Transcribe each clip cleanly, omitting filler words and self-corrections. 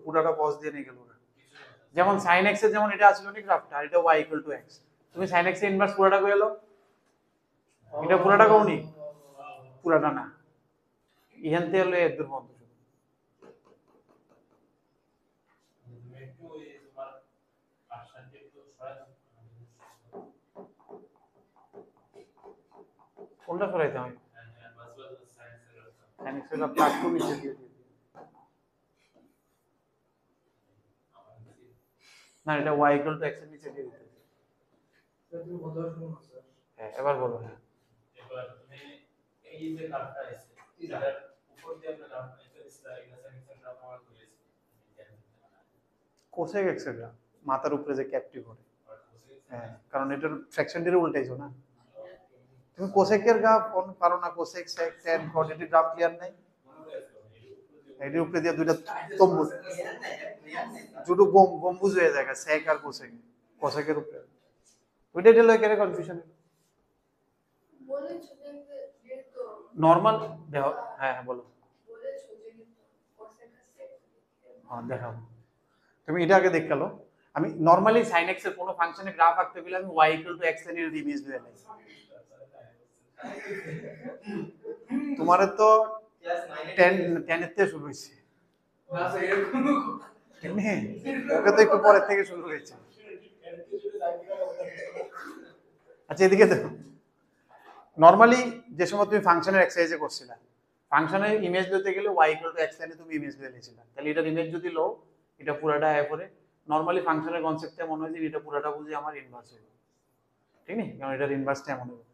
পুরাটা পজ দিয়ে নিয়ে গেল। যেমন sin x এর যেমন এটা আছে নি গ্রাফটা, আর এটা y = x, তুমি sin x এর ইনভার্স পুরাটা কই এলো, এটা পুরাটা কোনি, পুরাটা না, ইহান তে হলো এর দূর পর্যন্ত। কোনটা সরাইতে হবে? sin x এর প্লাস টু নিচে দিয়ে দিই। না, এটা y = x এর নিচে দিয়ে দিতে। তুমি বলো শুনুন স্যার। হ্যাঁ, এবার বলো। হ্যাঁ, এবার তুমি এই যে গ্রাফটা আছে, এটার উপর দিয়ে আমরা গ্রাফ এটা স্লাইড আছে, এটা গ্রাফ আমরা করেছি কোসেক x এর গ্রাফ, মাথার উপরে যে ক্যাপটি করে। হ্যাঁ, কারণ এটার ফ্র্যাকশনটির উল্টাইছো না। তুমি কোসেকের গ্রাফ পারো না, কোসেক সেক tan cot এর গ্রাফ ক্লিয়ার নাই? এর উপরে দিয়ে দুইটা তম্বু দুটো গম্বুজ হয়ে যায় সেক আর কোসেক, কোসেকের উপরে ওইটা দিলে কেন কনফিউশন বলেছো যে তো নরমাল দেখো। হ্যাঁ হ্যাঁ বলো। বলেছো যে কোসেক আছে। হ্যাঁ দেখাও, তুমি এটা আগে দেখ গেল। আমি নরমালি sin x এর কোনো ফাংশনের গ্রাফ আঁকতে গেলে আমি y = x এর ইমেজ দিয়ে নেই। তোমারে তো ক্লাস 10 এর থেকে শুরু হইছে না স্যার, এরকম কেমনে ওকে তো একটু পরে থেকে শুরু হয়েছে। আচ্ছা এদিকে দেখো, নরমালি যে সময় তুমি ফাংশনের এক্সারসাইজে করছিলা, ফাংশনের ইমেজ দিতে গেলে y = x লাইনে তুমি ইমেজ দিয়ে নিয়েছিলা, তাহলে এটার ইমেজ যদি লও এটা পুরাটা আয় করে, নরমালি ফাংশনের কনসেপ্টটা মনে হয় যে এটা পুরাটা বুঝি আমার ইনভার্স হবে, ঠিক না? কারণ এটার ইনভার্সটা এমন হবে,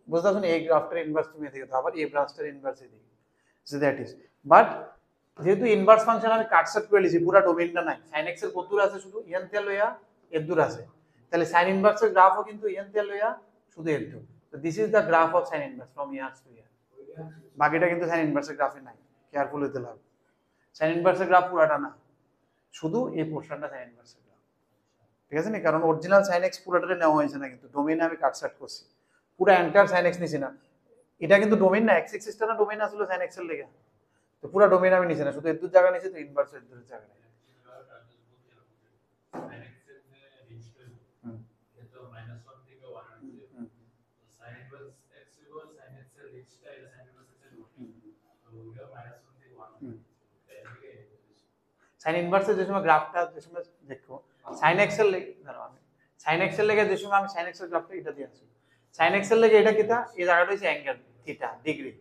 বুঝতে পারছো না? এই গ্রাফটার ইনভার্স তুমি এদিকে দাও, আবার এই ব্রাঞ্চটার ইনভার্স এদিকে, সো দ্যাট ইজ। বাট যেহেতু ইনভার্স ফাংশন আমি কাটসাট করে লিছি, পুরো ডোমেইনটা নাই, sin x এর কত দূর আছে শুধু ইয়ান তে লইয়া এর দূর আছে, তাহলে sin ইনভার্সের গ্রাফও কিন্তু ইয়ান তে লইয়া শুধু এর দূর। তো this is the graph of sin inverse from here to here. বাকিটা কিন্তু sin ইনভার্সের গ্রাফে নাই, কেয়ারফুল হতে লাগবে। sin ইনভার্সের গ্রাফ পুরাটা না, শুধু এই পোরশনটা sin ইনভার্সের গ্রাফ, ঠিক আছে না? কারণ অরিজিনাল sin x পুরাটারে নেওয়া হয়েছে না, কিন্তু ডোমেইনে আমি কাটসাট করছি, পুরো এন্টার sin x নিছি না। এটা কিন্তু ডোমেইন না, x এক্সিসটা না ডোমেইন আসলে sin x এর লেগে, তো পুরো ডোমেইন আমি নিছি না, শুধু এর দুই জায়গা নিছি, তো ইনভার্স এর দুই জায়গা নাই। sin ইনভার্স এর যে সময় গ্রাফটা যে সময় দেখো sin x এর লেগে, ধরো আমি sin x এর লেগে যে সময় আমি sin x এর গ্রাফটা এটা দিয়ে আসি, sin x এর লেগে এটা কিটা, এই জায়গাটা হচ্ছে অ্যাঙ্গেল থিটা, ডিগ্রি,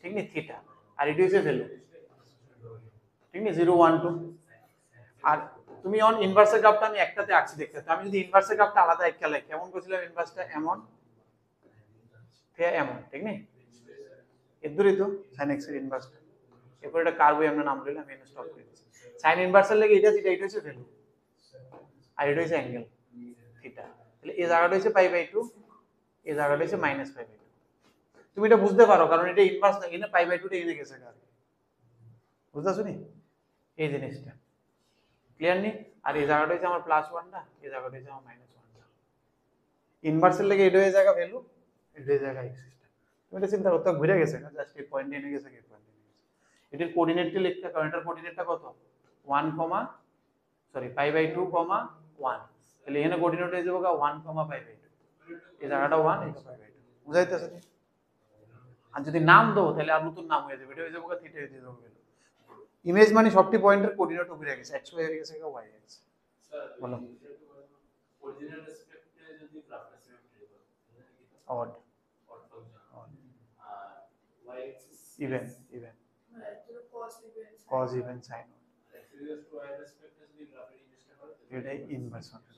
ঠিক না? থিটা, আর এটা হচ্ছে ভ্যালু, ঠিক না? 0 1 2। আর তুমি অন ইনভার্সের গ্রাফটা আমি একটাতে আঁকছি দেখতে, আমি যদি ইনভার্সের গ্রাফটা আলাদা একটা লেখ, কেমন করেছিলাম ইনভার্সটা এমন ফেয়া এমন, ঠিক না? এর দূরই তো sin x এর ইনভার্সটা, এরপর এটা কার্ভ আমরা নাম দিলাম, আমি এনে স্টপ করে দিচ্ছি। sin ইনভার্সের লেগে এটা যেটা, এটা হচ্ছে ভ্যালু, আর এটা হচ্ছে অ্যাঙ্গেল থিটা, তাহলে এই জায়গাটা হচ্ছে π/2, এই জায়গাটা হচ্ছে -π/2। তুমি এটা বুঝতে পারো কারণ এটা ইনভার্স না, এখানে π/2 টা এনে গেছে, কার বুঝতেছো নি এই জিনিসটা, ক্লিয়ার নি? আর এই জায়গাটা হচ্ছে আমার +1 টা, এই জায়গাটা হচ্ছে আমার -1 টা, ইনভার্সের লেগে এটা হয়ে জায়গা ভ্যালু, এটা হয়ে জায়গা x সিস্টেম। তুমি এটা চিন্তা করতে ঘুরে গেছে না, জাস্ট এই পয়েন্ট এনে গেছে, এই পয়েন্ট এনে গেছে। এটার কোঅর্ডিনেটটা লিখতে, কারণ এটার কোঅর্ডিনেটটা কত 1, π/2, 1, তাহলে এখানে কোঅর্ডিনেট হয়ে যাবে 1, π/2, এই জায়গাটা 1, এটা π/2, বুঝাইতেছে কি? আর যদি নাম দাও তাহলে আর নতুন নাম হয়ে যাবে, এটা হয়ে যাবে থিটা, হয়ে যাবে ইমেজ মানে সবটি পয়েন্টের কোঅর্ডিনেট উপরে গেছে, x y হয়ে গেছে y x। বলো অরিজিনাল রেসপেক্টে যদি গ্রাফটা সিমেট্রি হয় অড আর y axis even cos even sin x to y রেসপেক্টে যদি গ্রাফের ইমেজটা হয় এটা ইনভার্স হবে।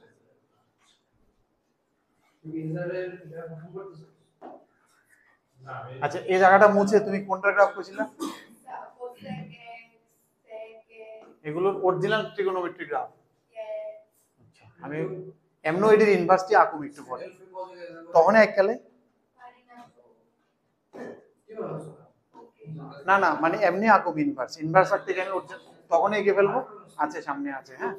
আচ্ছা এই জায়গাটা মুছে তুমি কোনটা গ্রাফ করেছিলা? এগুলোর অরিজিনাল ট্রিগোনোমেট্রি গ্রাফ। আচ্ছা আমি এমনো এটার ইনভার্সটি আঁকুম একটু পরে, তখন এককালে না না মানে এমনি আঁকুম ইনভার্স, ইনভার্স আঁকতে গেলে তখন এঁকে ফেলবো, আছে সামনে আছে। হ্যাঁ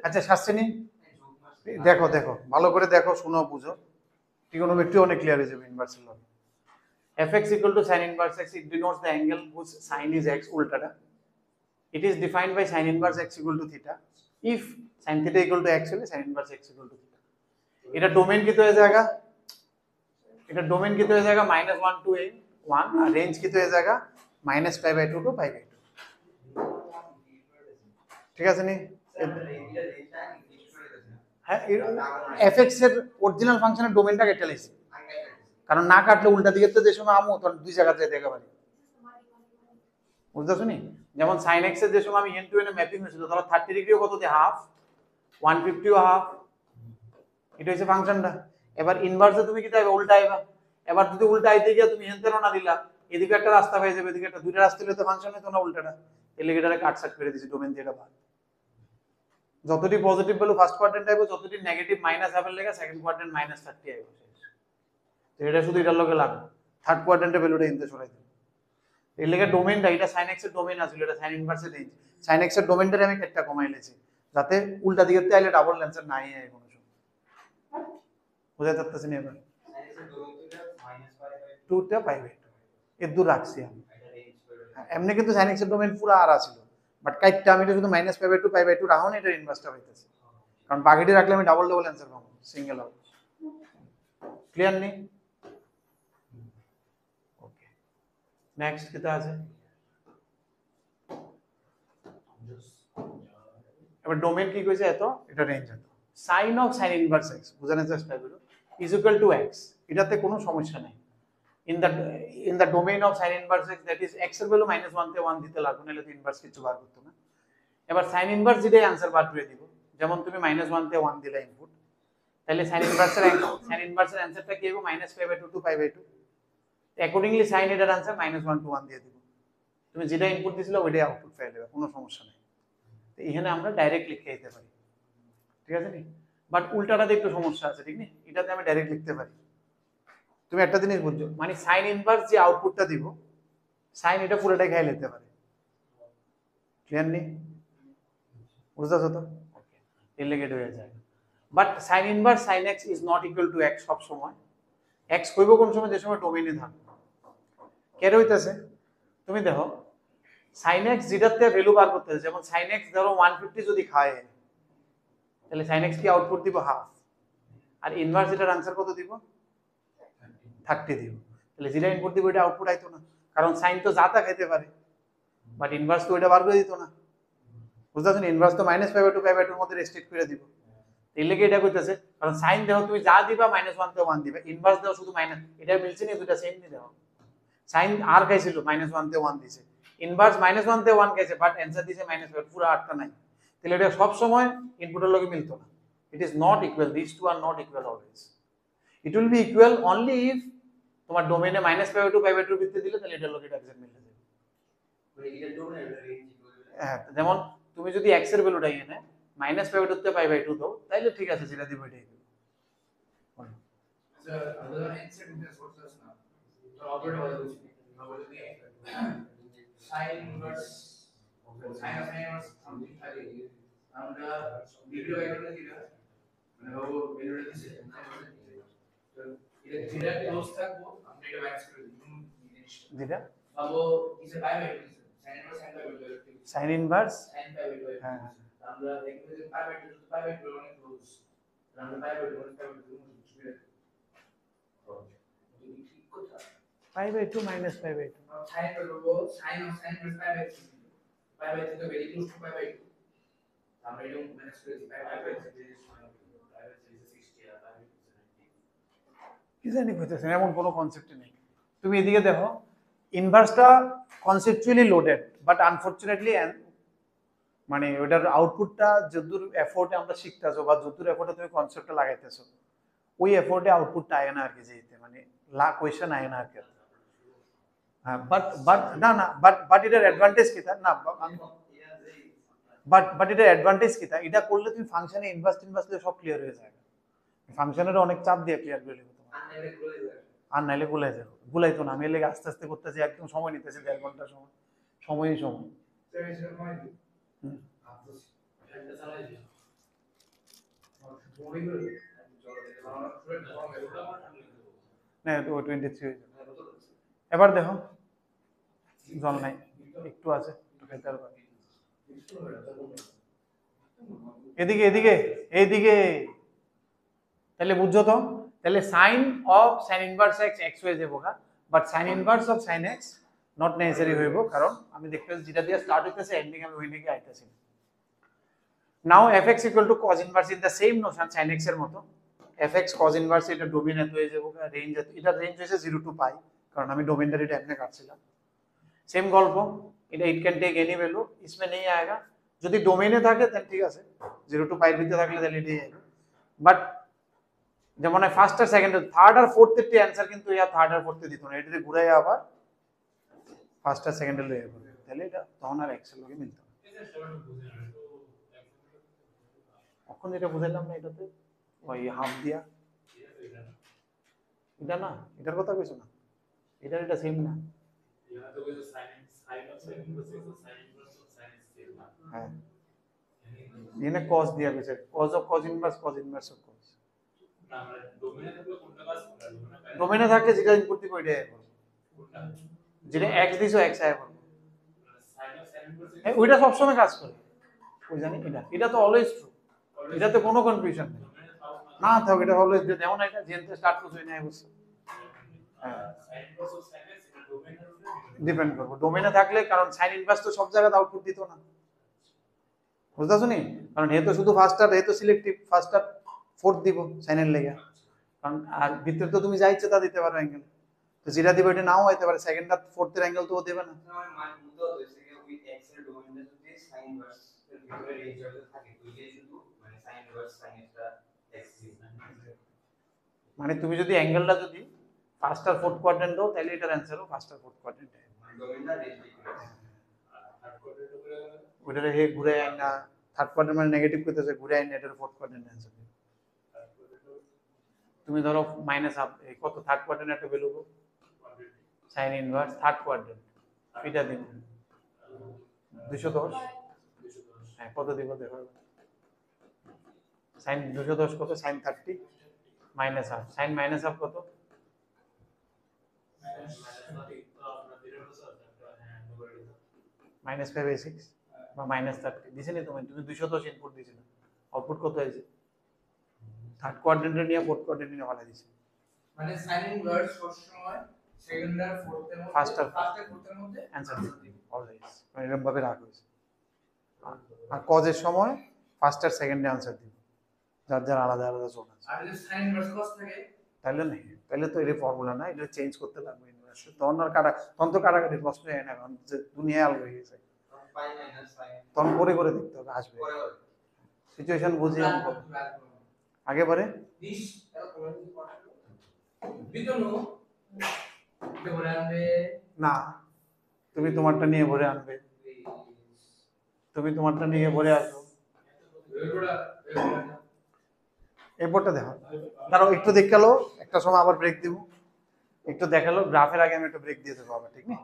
আচ্ছা শাস্ত্রিনী দেখো, দেখো ভালো করে দেখো, শুনো বুঝো, ট্রিগোনোমেট্রি অনেক ক্লিয়ার হয়ে যাবে ইনভার্সের লগে fx equal to sin inverse x, it denotes the angle whose sin is x উল্টাটা. It is defined by sin inverse x equal to theta. If sin theta equal to x হলে sin inverse x equal to theta. এটা domain কিত হয়ে যায়গা, এটা domain কিত হয়ে যায়গা -1 to a1 R range কিত হয়ে যায়গা -π/2 to π/2. ঠিক আছে নি? হ্যাঁ, fx এর অরিজিনাল ফাংশনের ডোমেনটা কেটে লাইছি, কারণ না কাটলে উল্টা দিকে তো যে সময় আমো তখন দুই জায়গাতে যেতে পারি, বুঝতেছো নি? যেমন sin x এর যে সময় আমি n to n A mapping হয়েছিল, ধরো 30 ডিগ্রিও কত দিয়ে হাফ, 150 ও হাফ, এটা হচ্ছে ফাংশনটা। এবার ইনভার্সে তুমি কি চাইবে উল্টাইবা, এবার যদি উল্টাইতে গিয়ে তুমি হেনতে না দিলা, এদিকে একটা রাস্তা হয়ে যাবে, এদিকে একটা, দুইটা রাস্তা হলে তো ফাংশন হতো না উল্টাটা, এর লেগে এটারে কাটছাট করে দিছি ডোমেন দিয়ে, এটা বাদ। যতটি পজিটিভ ভ্যালু ফার্স্ট কোয়াড্রেন্ট আইবো, যতটি নেগেটিভ মাইনাস হাফের লেগে সেকেন্ড কোয়াড্রেন্ট -30 আইবো। তো এটা শুধু এটার লগে লাগবে, থার্ড কোয়াড্রেন্টের ভ্যালুটা ইনতে সরাই দিই। এর লেগে ডোমেনটা, এটা sin x এর ডোমেন আছিল, এটা sin ইনভার্সের রেঞ্জ। sin x এর ডোমেনটারে আমি একটা কমাই লেছি যাতে উল্টা দিকে আইলে ডাবল অ্যানসার নাই আই কোনো সময়। বুঝাই যাচ্ছে না? এবার -2টা পাইবে, এর দূর রাখছি আমি। এমনি কিন্তু sin x এর ডোমেন পুরো আর আছিল, বাট কাইটটা আমি এটা শুধু -π/2 π/2 রাখুন, এটা ইনভার্সটা হইতেছে, কারণ বাকিটি রাখলে আমি ডাবল অ্যানসার পাবো, সিঙ্গেল হবে। ক্লিয়ার নেই? ওকে, নেক্সট কিটা আছে? এবার ডোমেন কি কইছে এত, এটা রেঞ্জ এত। sin of sin inverse x বুঝানোর চেষ্টা করো, is equal to x, এটাতে কোনো সমস্যা নাই। in the domain of sin inverse x, that is x এর ভ্যালু -1 তে 1 দিতে লাগবে, নাহলে তো ইনভার্স কিছু বার করতে না। এবার sin inverse যেটাই आंसर বার করে দিব, যেমন তুমি -1 তে 1 দিলা ইনপুট, তাহলে sin inverse এর आंसरটা কি হবে, -π/2 to π/2। অ্যাকর্ডিংলি sin এর आंसर -1 to 1 দিয়ে দিব, তুমি যেটা ইনপুট দিছিলা ওইটাই আউটপুট পেয়ে যাবে, কোনো সমস্যা নেই। তো এখানে আমরা ডাইরেক্ট লিখে দিতে পারি, ঠিক আছে নি? বাট উল্টাটাতে একটু সমস্যা আছে, ঠিক নেই? এটাতে আমি ডাইরেক্ট লিখতে পারি। তুমি একটা জিনিস বুঝছো, মানে সাইন ইনভার্স যে আউটপুটটা দিব, সাইন এটা পুরোটাই খেয়ে নিতে পারে। ক্লিয়ার নেই? বুঝতেছো তো? ওকে, এলিগেট হয়ে যায়। But sine inverse sine x is not equal to x সব সময়। এক্স হইব কোন সময়, যে সময় ডোমেইনে থাকবে। কেন হইতাছে? তুমি দেখো সাইন এক্স যেটাতে ভ্যালু বার করতেছে, যেমন সাইন এক্স ধরো 150 যদি খায়, তাহলে সাইন এক্স কি আউটপুট দিব হাফ, আর ইনভার্স এটার आंसर কত দিব, 30 দিব। তাহলে যেটা ইনপুট দিব এটা আউটপুট আইতো না, কারণ সাইন তো যাতা খাইতে পারে, বাট ইনভার্স তো এটা বার করে দিত না। বুঝতেছো না? ইনভার্স তো -π/2 π/2 এর মধ্যে রেস্ট্রিক্ট করে দিব। এই লেগে এটা কইতাছে, কারণ সাইন দেখো তুমি যা দিবা -1 তে 1 দিবা, ইনভার্স দাও শুধু মাইনাস, এটা মিলছে না, দুটো সেম নি দাও। সাইন আর খাইছিল -1 তে 1 দিছে, ইনভার্স -1 তে 1 খাইছে, বাট आंसर দিছে -5, পুরো 8টা নাই। তাহলে এটা সব সময় ইনপুটের লগে মিলতো না। It is not equal, this two are not equal always. It will be equal only if তোমার ডোমেইনে -π/2 π/2 ভিত্তি দিলে, তাহলে এটার লগে এটা এক্সাক্ট মিলে যাবে। হ্যাঁ, যেমন তুমি যদি x এর ভ্যালুটা এনে -π/2 তে π/2 দাও, তাইলে ঠিক আছে, যেটা দিব এটাই দিব। স্যার আমাদের এক্স এর মধ্যে সোর্স আছে না, তো অপারেটর বলে দিচ্ছি আমরা বলে দিই sin inverse sin of inverse something থাকে, আমরা ডিগ্রি বাই করলে দিরা মানে বাবু ভ্যালুটা দিছে, তো এটা যেটা ক্লোজ থাকবো আমরা এটা ম্যাক্স করে দিই যেটা বাবু দিছে π/2 দিছে sin ইনভার্স sin π/2 হ্যাঁ, আমরা দেখব যে π/2 অনেক ক্লোজ, আমরা π/2 π/2 π/2 -π/2 sin করব sin of sin plus π/2 তো very close to π/2, আমরা এটা ম্যানেজ করেছি π/2 60 আর কি জানি কইতেছে, এমন কোনো কনসেপ্ট নেই। তুমি এদিকে দেখো, ইনভার্সটা কনসেপচুয়ালি লোডেড, বাট আনফরচুনেটলি মানে ওটার আউটপুটটা যতদূর এফোর্টে আমরা শিখতেছো বা যতদূর এফোর্টে তুমি কনসেপ্টটা লাগাইতেছো, ওই এফোর্টে আউটপুটটা আয় না আর কি, যেতে মানে লা কোয়েশ্চেন আয় না আর কি। হ্যাঁ, বাট না না, বাট এটার অ্যাডভান্টেজ কি, না বাট এটার অ্যাডভান্টেজ কি, এটা করলে তুমি ফাংশনে ইনভার্স দিয়ে সব ক্লিয়ার হয়ে যায়। ফাংশনের অনেক চাপ দিয়ে ক্লিয়ার করে নেবে তোমার, আর নাইলে গুলাই যাবে, গুলাইতো না। আমি এর লেগে আস্তে আস্তে করতেছি, একদম সময় নিতেছি 1.5 ঘন্টা সময়, সময়ই সময়। না ও 23 হয়ে যাবে। এবার দেখো জল নাই, একটু আছে, একটু খেতে পারবে। এদিকে এদিকে এইদিকে, তাহলে বুঝছো তো, তাহলে sine of sine inverse X X হয়ে যাবো, but sine inverse of sine X not necessary হইব, কারণ আমি দেখতে পাচ্ছি যেটা দিয়ে স্টার্ট হইতেছে এন্ডিং আমি ওই দিকে আইতেছি। Now fx equal to cos inverse in the same notion sin x এর মতো, fx cos ইনভার্স এটা ডোমেন এত হয়ে যাবো, রেঞ্জ এটা রেঞ্জ হইছে 0 টু পাই, কারণ আমি ডোমেনটা এটা এমনি কাটছিলাম। সেম গল্প, এটা it can take any value, इसमें नहीं आएगा, যদি ডোমেনে থাকে তাহলে ঠিক আছে, 0 টু পাই এর ভিতরে থাকলে তাহলে এটাই আইবে। বাট যেমন ফার্স্ট আর সেকেন্ড থার্ড আর ফোর্থ এর অ্যানসার কিন্তু ইয়া থার্ড আর ফোর্থ এ দিত না, এটাতে ঘুরাই আবার ফার্স্ট আর সেকেন্ড এর লয়ে যাবে, তাহলে এটা তখন আর এক্স এর লগে মিলতো। এখন এটা বুঝাইলাম না, এটাতে ওই হাফ দিয়া এটা না, এটার কথা কইছো না, এটা সেম না, হ্যাঁ এখানে cos দিয়া গেছে, cos of cos inverse of cos, ডোমেনে থাকলে যেটা ইনপুট দিব ওইটাই আইব, যেটা x দিছো x আইব, ওইটা সব সময় কাজ করে, ওই জানি এটা তো অলওয়েজ ট্রু, এটাতে কোনো কনফিউশন নেই, না থাক এটা অলওয়েজ যেমন এটা জেনতে স্টার্ট করছো না বুঝছো, হ্যাঁ ডিপেন্ড করবে ডোমেনে থাকলে, কারণ সাইন ইনভার্স তো সব জায়গায় আউটপুট দিত না, বুঝতেছো নি, কারণ হে তো শুধু ফার্স্ট আর হে তো সিলেক্টিভ, ফার্স্ট আর ফোর্থ দিব সাইনের লেগে, কারণ আর ভিতরে তো তুমি যা ইচ্ছে তা দিতে পারো অ্যাঙ্গেল, তো যেটা দিবে এটা নাও হইতে পারে, সেকেন্ড আর ফোর্থ এর অ্যাঙ্গেল তো ও দেবে না, আমার মান বুঝতে হচ্ছে যে উইথ এক্স এর ডোমেইনটা যদি সাইন ইনভার্স এর ভিতরে রেঞ্জে থাকে তাহলে শুধু মানে sign inverse sign extra x মানে তুমি যদি অ্যাঙ্গেলটা যদি ফার্স্ট আর ফোর্থ কোয়াড্রেন্ট দাও তাহলে এটার অ্যানসারও ফার্স্ট আর ফোর্থ কোয়াড্রেন্ট, মানে ডোমেইনটা রেঞ্জ ওইটারে হে ঘুরে আইন না, থার্ড কোয়াড্রেন্ট মানে নেগেটিভ করতেছে, ঘুরে আইন এটার ফোর্থ কোয়াড্রেন্ট অ্যানসার দিবে। তুমি ধরো মাইনাস হাফ কত থার্ড কোয়াড্রেন্ট একটা value sign inverse third quadrant এটা দিব 210, হ্যাঁ কত দিব দেখো, সাইন 210 কত, sine 30 minus half, sine minus half কত, -5/6 বা -30 দিছে নি, তুমি 210 ইনপুট দিছিল, আউটপুট কত হয়েছে, থার্ড কোয়াড্রেন্টে নিয়ে ফোর্থ কোয়াড্রেন্টে নিয়ে ভালো দিছে, মানে সাইন ইনভার্স সব সময় সেকেন্ড আর ফোর্থ এর মধ্যে ফার্স্ট আর ফোর্থ এর মধ্যে অ্যানসার দিবে অলওয়েজ, মানে এরকম ভাবে রাখা হয়েছে, আর কজের সময় ফার্স্ট আর সেকেন্ডে অ্যানসার দিবে, যার যার আলাদা আলাদা জোন আছে, আর যদি সাইন ইনভার্স কস থাকে তাহলে নেই, তাহলে তো এর ফর্মুলা না, এটা চেঞ্জ করতে লাগবে ইউনিভার্সে, তখন আর তখন তো কাটাকাটির প্রশ্ন হয় না, কারণ যে দুনিয়া আলো হয়ে গেছে, পাই মাইনাস সাইন তখন করে করে দেখতে হবে, আসবে পরে সিচুয়েশন বুঝে আগে পরে দিস এত কমেন্ট করতে বিতনু এটা বলে আনবে না, তুমি তোমারটা নিয়ে ভরে আনবে, তুমি তোমারটা নিয়ে ভরে আসো, এরপরটা দেখো, দাঁড়াও একটু দেখে গেলো, একটা সময় আবার ব্রেক দিব, একটু দেখালো গ্রাফের আগে আমি একটা ব্রেক দিয়ে দেবো আবার, ঠিক না?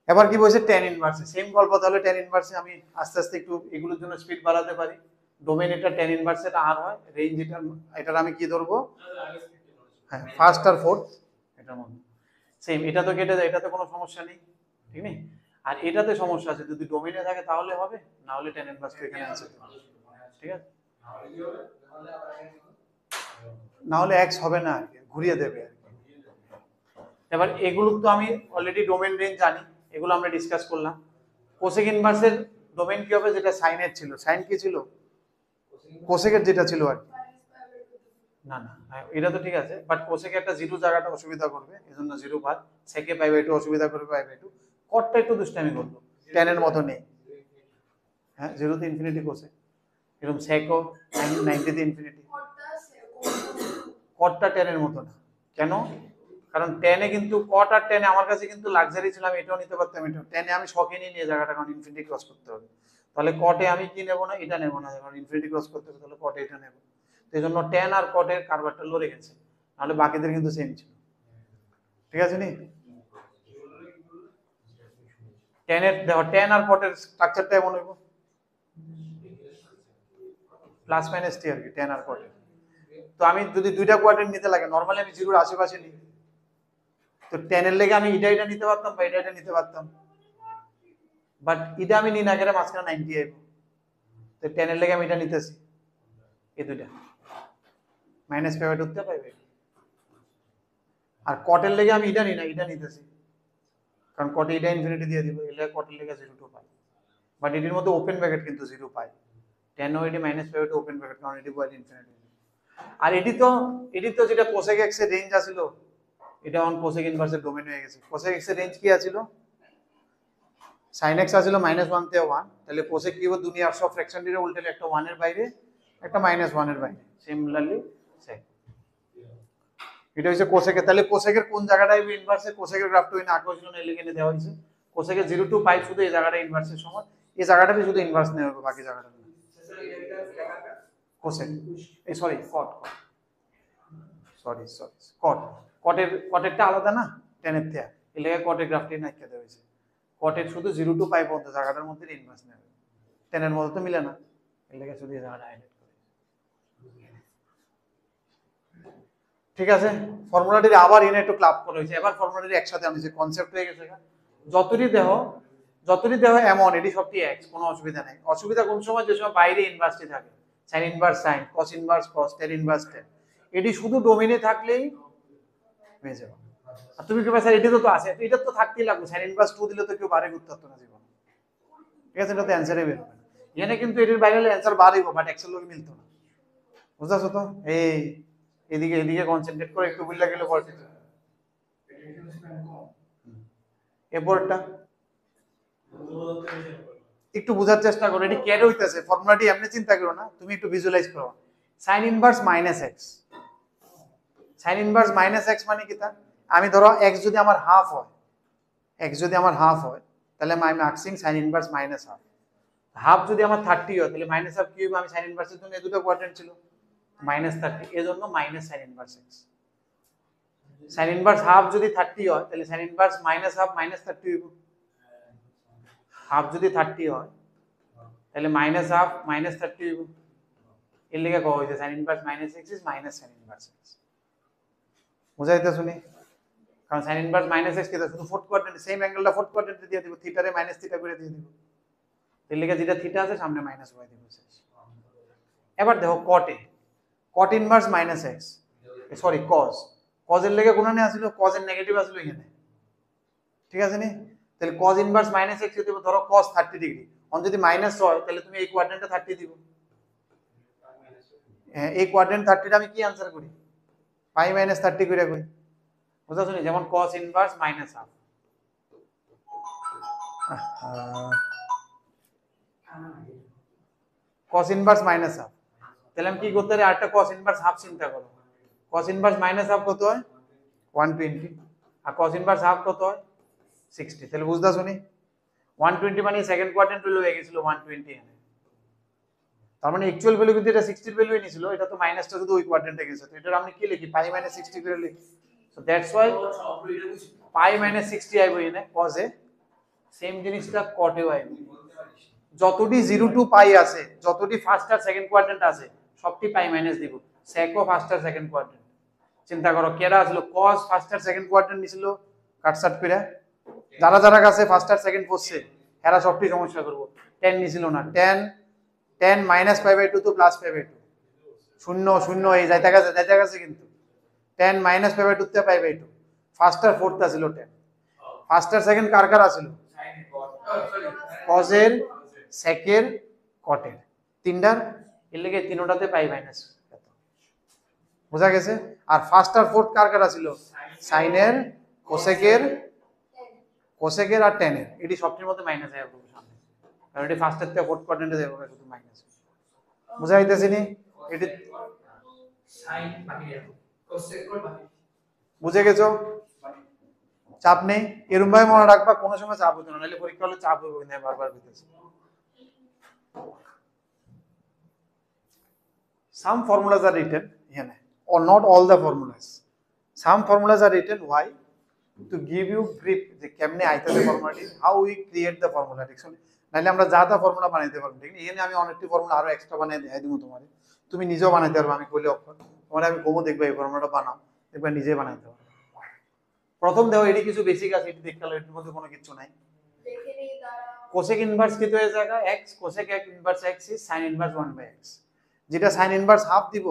এবার কি বলছে tan ইনভার্সে, সেম গল্প, তাহলে tan ইনভার্সে আমি আস্তে আস্তে একটু এগুলোর জন্য স্পিড বাড়াতে পারি, ডোমেন এটা tan ইনভার্সে এটা আর হয়, রেঞ্জ এটার আমি কি ধরবো, হ্যাঁ ফার্স্ট আর ফোর্থ এটার মধ্যে সেম, এটা তো কেটে যায়, এটাতে কোনো সমস্যা নেই, ঠিক নেই, আর এটাতে সমস্যা আছে, যদি ডোমেনে থাকে তাহলে হবে, না হলে tan ইনভার্স তো এখানে আছে, ঠিক আছে, না হলে x হবে না আর কি, ঘুরিয়ে দেবে আর কি। এবার এগুলো তো আমি অলরেডি ডোমেন রেঞ্জ জানি, এগুলো আমরা ডিসকাস করলাম, কোসেক ইনভার্সের ডোমেন কি হবে, যেটা সাইনের ছিল, সাইন কি ছিল, কোসেকের যেটা ছিল আর কি, না না এটা তো ঠিক আছে, বাট কোসেকে একটা 0 জায়গাটা অসুবিধা করবে, এজন্য 0 বাদ, সেকে π/2 অসুবিধা করবে π/2, কটটা একটু দুষ্টামি করলো, tan এর মতো নেই, হ্যাঁ 0 তে ইনফিনিটি কোসেক, এরকম সেকও 90 তে ইনফিনিটি, কটটা tan এর মতো না, কেন, কারণ tan এ কিন্তু কট আর tan এ আমার কাছে কিন্তু লাক্সারি ছিল, আমি এটাও নিতে পারতাম, এটা tan এ আমি শখে নিয়ে জায়গাটা, কারণ ইনফিনিটি ক্রস করতে হবে, তাহলে কটে আমি কি নেব না, এটা নেব না, কারণ ইনফিনিটি ক্রস করতে হবে, তাহলে কটে এটা নেব, এই জন্য tan আর কটের কারবারটা লড়ে গেছে, নাহলে বাকিদের কিন্তু সেম ছিল, ঠিক আছে নি, tan এর দেখো tan আর কটের স্ট্রাকচারটা এমন হইব প্লাস মাইনাস টি আর কি, tan আর কটের, তো আমি যদি দুইটা কোয়াড্রেন্ট নিতে লাগে নরমালি আমি জিরোর আশেপাশে নিই, তো 10 এর লেগে আমি এটা নিতে পারতাম বা এটা নিতে পারতাম, বাট এটা আমি নিই না করে মাঝখানে 90 আইব, তো 10 এর লেগে আমি এটা নিতেছি, এই দুইটা মাইনাস পাইবে ঢুকতে পাইবে। আর কটের লেগে আমি এটা নিই না, এটা নিতেছি, কারণ কটে এটা ইনফিনিটি দিয়ে দিব, এর লেগে কটের লেগে 0 2 পাই, বাট এটির মধ্যে ওপেন ব্র্যাকেট কিন্তু 0 পাই, 10 ও এটি মাইনাস পাইবে ওপেন ব্র্যাকেট, কারণ এটি বয়েড ইনফিনিটি। আর এটি তো যেটা কোসেক এক্স এর রেঞ্জ আছিল, এটা অন কোসেক ইনভার্সের ডোমেন হয়ে গেছে। কোসেক এক্স এর রেঞ্জ কি আছিল? sin x আছিল -1 থেকে 1, তাহলে কোসেক কি হবে, দুনিয়ার সব ফ্র্যাকশন দিয়ে উল্টালে একটা 1 এর বাইরে একটা -1 এর বাইরে, সিমিলারলি সেম। এটা হচ্ছে কোসেকের। তাহলে কোসেকের কোন জায়গাটা হবে ইনভার্সে? কোসেকের গ্রাফটা ওই আকর্ষণ এলিগেনে দেওয়া হয়েছে, কোসেকের 0 টু পাই শুধু এই জায়গাটা ইনভার্সের সমান, এই জায়গাটাতে শুধু ইনভার্স নেওয়া হবে, বাকি জায়গাটা না। কোসেক এই সরি কটেরটা আলাদা না 10 এর থেকে, এর লেগে কটের গ্রাফটি নাইকা দেওয়া হয়েছে। কটের শুধু 0 টু পাই পর্যন্ত জায়গাটার মধ্যে ইনভার্স নেবে, 10 এর মধ্যে তো মিলে না, এর লেগে শুধু এই জায়গাটা হাইলাইট করে। ঠিক আছে, ফর্মুলাটির আবার এনে একটু ক্লাব করা হয়েছে, এবার ফর্মুলাটি একসাথে আনছে, কনসেপ্ট হয়ে গেছে। যতটি দেহ এমন এটি সবটি এক্স, কোনো অসুবিধা নাই। অসুবিধা কোন সময়? যে সময় বাইরে ইনভার্সটি থাকে, sign inverse sign, cos inverse কস, টেন ইনভার্স টেন, এটি শুধু ডোমেইনে থাকলেই হয়ে যাবে। আর তুমি কি স্যার এটি তো আছে, এটা তো থাকতেই লাগবে, সাইন ইনভার্স 2 দিলে তো কেউ বারে করতে পারতো না জীবন, ঠিক আছে, এটা তো অ্যানসারে বের হবে না। এখানে কিন্তু এটির বাইরে অ্যানসার বাড়িব, বাট এক্সেল লোকে মিলতো না, বুঝতেছো তো? এদিকে কনসেন্ট্রেট করে একটু বুঝলা গেলে পড়তে এরপরটা একটু বোঝার চেষ্টা করো, এটি কেন হইতেছে। ফর্মুলাটি এমনি চিন্তা করো না, তুমি একটু ভিজুয়ালাইজ করো। Sign inverse -x, sign inverse -x মানে কি? তা আমি ধরো x যদি আমার হাফ হয়, তাহলে আমি আক্সিং সাইন ইনভার্স -হাফ। হাফ যদি আমার 30 হয়, তাহলে -হাফ কি হবে? আমি সাইন ইনভার্সের জন্য এই দুটো কোয়াড্রেন্ট ছিল -30, এজন্য minus sine inverse x। Sign inverse half যদি 30 হয়, তাহলে সাইন ইনভার্স -হাফ -30 হইব। হাফ যদি 30 হয়, তাহলে -হাফ -30 হইব। এর লেগে কওয়া হইছে sign inverse -x is minus sine inverse x। বুঝাইতে শুনি, কারণ সাইন ইনভার্স -x কি শুধু ফোর্থ কোয়াড্রেন্ট, সেম অ্যাঙ্গেলটা ফোর্থ কোয়াড্রেন্টে দিয়ে দিব, থিটারে -থিটা করে দিয়ে দিব, এর লেগে যেটা থিটা আছে সামনে মাইনাস y দিব। এবার দেখো cot inverse -x, sorry cos এর লেগে গুণনে আছিল, কজ এর নেগেটিভ আছিল এখানে, ঠিক আছে নি? তাহলে কজ ইনভার্স -x যদি ধরো cos 30 ডিগ্রি, অন যদি মাইনাস হয়, তাহলে তুমি এই কোয়াড্রেন্টে 30 দিব। হ্যাঁ, এই কোয়াড্রেন্ট 30টা আমি কি आंसर করি? পাই -30 করে কই, বুঝাছো নি? যেমন cos inverse -half, cos inverse -half, তাহলে আমি কি করতে পারি? আরেকটা cos ইনভার্স হাফ চিন্তা করো। cos ইনভার্স -হাফ কত হয়? 120, আর cos ইনভার্স হাফ কত হয়? 60। তাহলে বুঝতাছো নি? 120 মানে সেকেন্ড কোয়াড্রেন্ট ভ্যালু হয়ে গেছিল 120 এখানে, তার মানে অ্যাকচুয়াল ভ্যালু কিন্তু এটা 60 এর ভ্যালু নিছিল, এটা তো মাইনাসটা শুধু ওই কোয়াড্রেন্টে গেছে, তো এটা আমরা কি লিখি? পাই -60 করে লিখি। সো দ্যাটস ওয়াই পাই -60 আইবো এখানে cos এ, সেম জিনিসটা cot এও আইবো। যতটি 0 টু পাই আছে, যতটি ফার্স্ট আর সেকেন্ড কোয়াড্রেন্ট আছে, সবটি পাই মাইনাস দিব। সেকো ফার্স্ট আর সেকেন্ড কোয়াড্রেন্ট চিন্তা করো, কেডা আসলো cos ফার্স্ট আর সেকেন্ড কোয়াড্রেন্ট নিছিল কাটসাট করে, যারা কাছে ফার্স্ট আর সেকেন্ড পড়ছে এরা সবটি সমস্যা করব। 10 নিছিল না, 10 -π/2 তো +π/2, 0 এই যাইতা কাছে কিন্তু 10 -π/2 তে π/2, ফার্স্ট আর ফোর্থ আছিল 10, ফার্স্ট আর সেকেন্ড কার আছিল? cos এর, sec এর, cot এর, তিনটার, এর লেগে তিনটাতে পাই মাইনাস, বুঝা গেছে? আর ফার্স্ট আর ফোর্থ কার ছিল? sin এর, cosec এর আর tan এর, এটি সবটির মধ্যে মাইনাস আইব সামনে, কারণ এটি ফার্স্ট এর থেকে ফোর্থ কোয়াড্রেন্টে যাবে শুধু মাইনাস। বুঝা যাইতেছে নি? এটি sin বাকি cosec বাকি, বুঝে গেছো? চাপ নেই, এরকম ভাবে মনে রাখবা, কোনো সময় চাপ হতো না, নাহলে পরীক্ষা হলে চাপ হবে না, বারবার হইতেছে। Some formulas are written here, or not all the formulas. Some formulas are written why? To give you grip যে কেমনে আইতাছে ফর্মুলাটি, how we create the formula, ঠিক আছে? নাহলে আমরা যা তা ফর্মুলা বানাইতে পারবো, ঠিক না? এখানে আমি অনেকটি ফর্মুলা আরো এক্সট্রা বানাই দেখাই দিব তোমারে, তুমি নিজেও বানাইতে পারবে, আমি কইলে তোমার আমি কমও দেখবে এই ফর্মুলাটা বানাও, দেখবে নিজে বানাইতে পারো। প্রথম দেখো এটি কিছু বেসিক আছে, এটি দেখতে হলে এটির মধ্যে কোনো কিছু নাই। কোসেক ইনভার্স কি হয়ে জায়গা x, cosec x inverse x is sin inverse 1/x, যেটা sin ইনভার্স হাফ দিব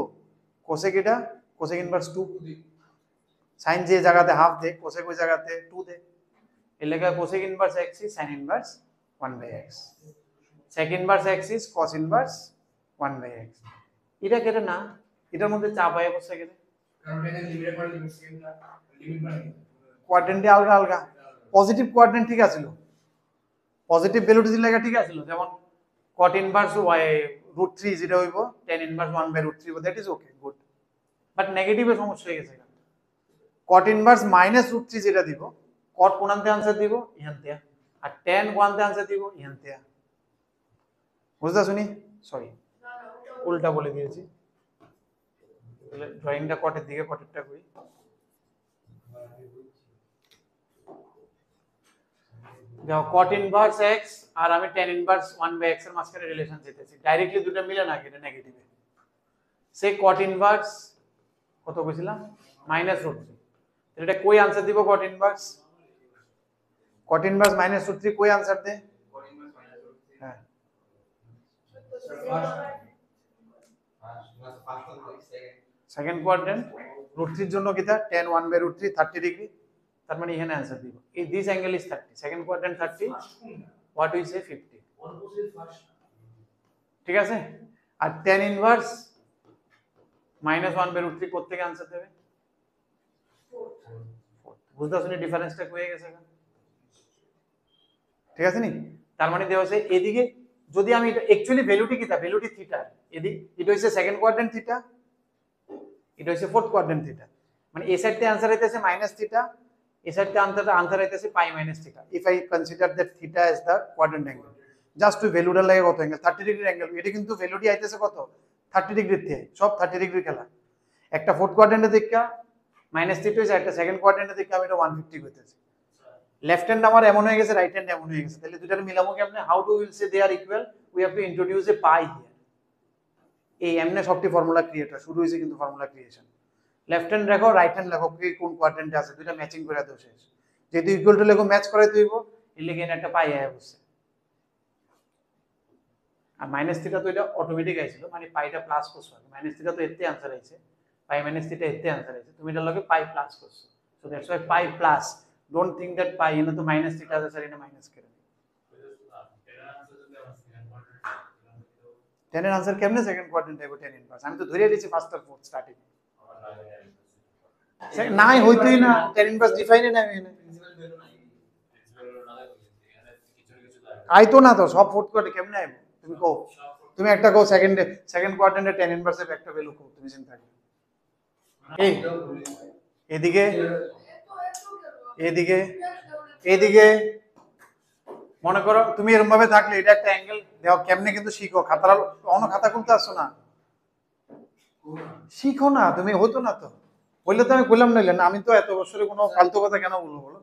কোসেক, এটা কোসেক ইনভার্স 2, sin যে জায়গাতে হাফ দে কোসেক ওই জায়গাতে 2 দে, এর লেখা cosec inverse x is sin inverse 1/x, sec inverse x is cos inverse 1/x। এটা কেটে না, এটার মধ্যে চাপ আয় বসে গেলে কারণ এটা লিমিট করে লিমিট সেম না, লিমিট মানে কোয়াড্রেন্টে আলগা আলগা। পজিটিভ কোয়াড্রেন্ট ঠিক আছিল, পজিটিভ ভ্যালুটি লেখা ঠিক আছিল, যেমন cot ইনভার্স y √3 যেটা হইব tan inverse 1/√3, that is okay good. But নেগেটিভে সমস্যা হয়ে গেছে, cot ইনভার্স -√3 যেটা দিব, cot কোনান্তে आंसर দিব ইহান্তে, আর tan কোনান্তে आंसर দিব ইহান্তে। বুঝতা শুনি, সরি উল্টা বলে দিয়েছি, তাহলে ড্রয়িংটা কটের দিকে, কটেরটা করি। দেখো cot ইনভার্স x আর আমি tan ইনভার্স 1/x এর মাঝখানে রিলেশন চেয়েছি, ডাইরেক্টলি দুটো মিলে না, এটা নেগেটিভে। সে cot ইনভার্স কত কইছিলাম -√3, এটা কই आंसर দিব cot ইনভার্স, cot ইনভার্স -√3 কই आंसर দে, হ্যাঁ সেকেন্ড কোয়াড্রেন্ট, √3 এর জন্য কিটা tan 1/√3 30 ডিগ্রি, তার মানে এখানে आंसर দিব এই this angle is 30, second quadrant 30, what we say 50, ঠিক আছে। আর tan ইনভার্স -1/√3 কোথা থেকে आंसर দেবে, বুঝতে শুনি ডিফারেন্সটা হয়ে গেছে, ঠিক আছে নি। তার মানে দেওয়া আছে এদিকে যদি আমি এটা অ্যাকচুয়ালি ভ্যালুটি কিটা, ভ্যালুটি থিটা, এদিকে এটা হইছে সেকেন্ড কোয়াড্রেন্ট থিটা, এটা হইছে ফোর্থ কোয়াড্রেন্ট থিটা, মানে এই সাইডতে आंसर আইতেছে -θ, এই সাইডতে आंसर আইতেছে π - θ। If I consider that theta is the quadrant angle, just to ভ্যালুটা লাগে কত অ্যাঙ্গেল 30 ডিগ্রি অ্যাঙ্গেল, এটা কিন্তু ভ্যালুটি আইতেছে কত 30 ডিগ্রির থেকে, সব 30 ডিগ্রি খেলা। একটা ফোর্থ কোয়াড্রেন্টে দেখা -θ হইছে, একটা সেকেন্ড কোয়াড্রেন্টে দেখা আমি এটা 150 কইতেছি। লেফট হ্যান্ড আমার এমন হয়ে গেছে, রাইট হ্যান্ড এমন হয়ে গেছে, তাহলে দুটার মিলামো কেমনে, how do will say they are equal, we have to introduce a pi here. এই এমনে সবটি ফর্মুলা ক্রিয়েট হয়, শুরু হইছে কিন্তু ফর্মুলা ক্রিয়েশন। লেফট হ্যান্ড লেখো, রাইট হ্যান্ড লেখো, কি কোন কোয়াড্রেন্টে আছে, দুইটা ম্যাচিং করে দাও শেষ। যেহেতু ইকুয়াল টু লেখো ম্যাচ করাই দিইব, এর লাগি এনে একটা পাই আয়া বসে। আর -θ তো এটা অটোমেটিক আইছিল, মানে পাইটা প্লাস করছো, -θ তো এতে आंसर আইছে, পাই - θ এতে आंसर আইছে, তুমি এটা লগে পাই প্লাস করছো, so that's why pi plus, don't think that pi এনে তো -θ আছে, স্যার এটা মাইনাস করে। tan এর आंसर কেমনে সেকেন্ড কোয়াড্রেন্ট আইবো tan ইনভার্স, আমি তো ধরে দিয়েছি ফার্স্ট আর ফোর্থ স্টার্টিং, নাই হইতোই না, tan ইনভার্স ডিফাইনে নাই এনে আইতো না তো, সব ফোর্থ কোয়াড্রেন্ট কেমনে আইবো তুমি কও, তুমি একটা কও সেকেন্ড কোয়াড্রেন্টে tan ইনভার্সের একটা ভ্যালু কও, তুমি চিন্তা করো। এই এদিকে এদিকে এদিকে মনে করো তুমি এরকম ভাবে থাকলে এটা একটা অ্যাঙ্গেল দেখো কেমনে, কিন্তু শিখো, খাতা অন্য খাতা খুলতে আসছো না, শিখো না তুমি, হতো না তো বললে তো আমি বললাম না, আমি তো এত বছরে কোনো ফালতু কথা কেন বলবো বলো,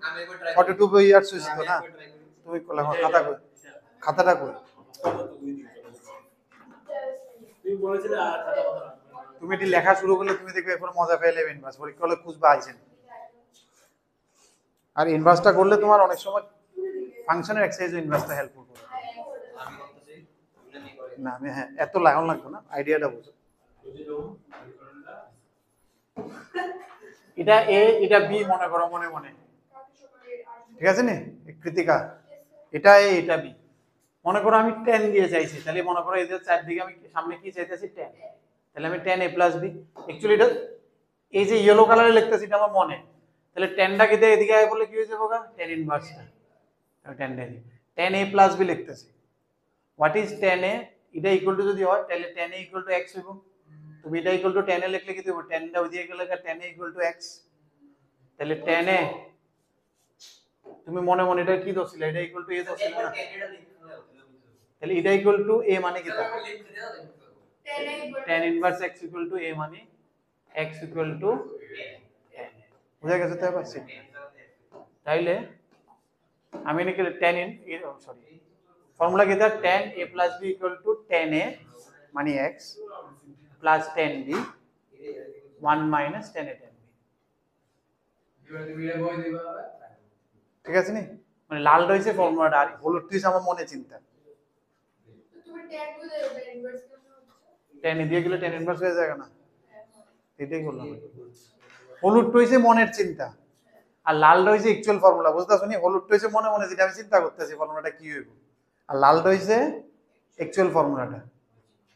42 ইয়ার্স হয়েছে তো না, তুমি করলে আমার খাতা কই, খাতাটা কই, তুমি এটি লেখা শুরু করলে তুমি দেখবে এখন মজা পেয়ে নেবে, ইনভার্স পরীক্ষা হলে খুঁজবা আইছেন। আর ইনভার্সটা করলে তোমার অনেক সময় ফাংশনের এক্সারসাইজও ইনভার্সটা হেল্পফুল করে। না আমি হ্যাঁ এত লাগান লাগবে না, আইডিয়াটা বুঝো। এটা এ এটা বি মনে করো মনে মনে, ঠিক আছে নি কৃতিকা, এটা এ এটা বি, মনে করো আমি 10 দিয়ে চাইছি, তাহলে মনে করো এই যে চারদিকে আমি সামনে কি চাইতেছি 10, তাহলে আমি 10 a + b, অ্যাকচুয়ালি এটা এই যে ইয়েলো কালারে লিখতেছি এটা আমার মনে, তাহলে 10টা কি দিয়ে এদিকে আয় বলে কি হয়ে যাবে গা tan ইনভার্সটা, আমি 10 দিয়ে 10 a + b লিখতেছি। হোয়াট ইজ 10 a, এটা ইকুয়াল টু যদি হয় তাহলে 10 a = x হইব, তুমি এটা ইকুয়াল টু 10 a লিখলে কি দেব, 10টা ওই দিয়ে গেলে 10 a = x, তাহলে 10 a তুমি মনে মনে এটা কি দছিল, এটা ইকুয়াল টু a দছিল না, তাহলে এটা ইকুয়াল টু a মানে কি তা tan ইনভার্স x = a মানে x = 10, বুঝা গেছে তো এবার, তাইলে আমি নাকি tan in সরি ফর্মুলা কি তা tan a + b = 10a মানে x + 10b 1 minus tan A tan B এবার তুমি এটা বই দিবা আবার ঠিক আছে নি মানে লাল রয়েছে ফর্মুলাটা আর হলুদ রয়েছে আমার মনে চিন্তা তুমি ট্যাগ বুঝে যাবে ইনভার্স কেমন হচ্ছে tan A দিয়ে গেলে tan ইনভার্স হয়ে যায় না এটাই বললাম হলুদ রয়েছে মনের চিন্তা আর লাল রয়েছে অ্যাকচুয়াল ফর্মুলা বুঝতেছ নি হলুদ রয়েছে মনে মনে যেটা আমি চিন্তা করতেছি ফর্মুলাটা কি হইব আর লাল রয়েছে অ্যাকচুয়াল ফর্মুলাটা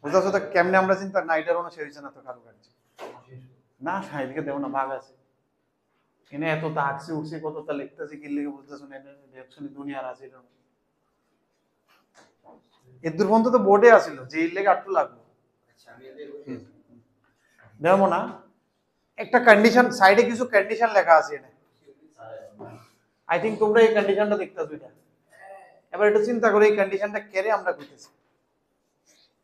বুঝতেছ তো কেমনে আমরা চিন্তা না এটার কোনো সে হয়েছে না তো কারো কাছে না এদিকে দেবো না ভাগ আছে এনে এত তা আঁকছি উঠছি কত তা লিখতেছি কি লিখে বুঝতেছ না এটা দেখছনি দুনিয়ার আছে এটা এর দূর পর্যন্ত তো বোর্ডে আসিল যে এর লেগে আটটু লাগলো আচ্ছা আমি এদের দেখো না একটা কন্ডিশন সাইডে কিছু কন্ডিশন লেখা আছে এখানে আই থিংক তোমরা এই কন্ডিশনটা দেখতেছো এটা এবার একটু চিন্তা করে এই কন্ডিশনটা কেড়ে আমরা কইতেছি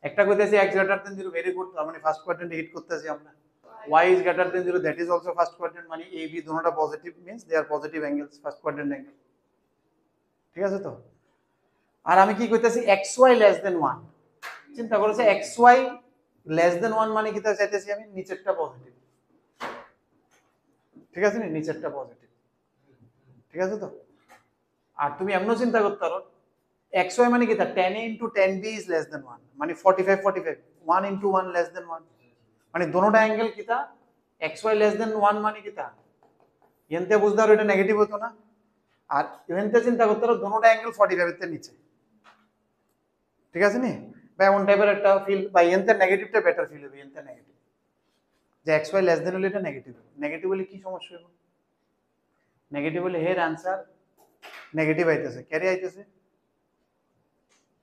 একটা কইতেছি x greater than 0 very good তার মানে ফার্স্ট কোয়াড্রেন্ট হিট করতেছি আমরা y is greater than 0 that is also first quadrant মানে a b দুটোটা positive means they are positive angles first quadrant angle ঠিক আছে তো আর আমি কি কইতেছি xy less than 1 চিন্তা করেছে xy less than 1 মানে কি তা চাইতেছি আমি নিচেরটা পজিটিভ ঠিক আছে নি নিচেরটা পজিটিভ ঠিক আছে তো আর তুমি এমনও চিন্তা করতে পারো xy মানে কি তা tan a into tan b is less than 1 মানে 45 45 1 into 1 less than 1 মানে দুটোটা অ্যাঙ্গেল কিটা xy less than 1 মানে কিটা এনতে বুঝতে পারো এটা নেগেটিভ হতো না আর এনতে চিন্তা করতে পারো দুটোটা অ্যাঙ্গেল 45 এর নিচে ঠিক আছে নি বা এমন টাইপের একটা ফিল বা এনতে নেগেটিভটা বেটার ফিল হবে এনতে নেগেটিভ যে xy less than হলে এটা নেগেটিভ নেগেটিভ হলে কি সমস্যা হবে নেগেটিভ হলে এর आंसर নেগেটিভ আইতেছে ক্যারি আইতেছে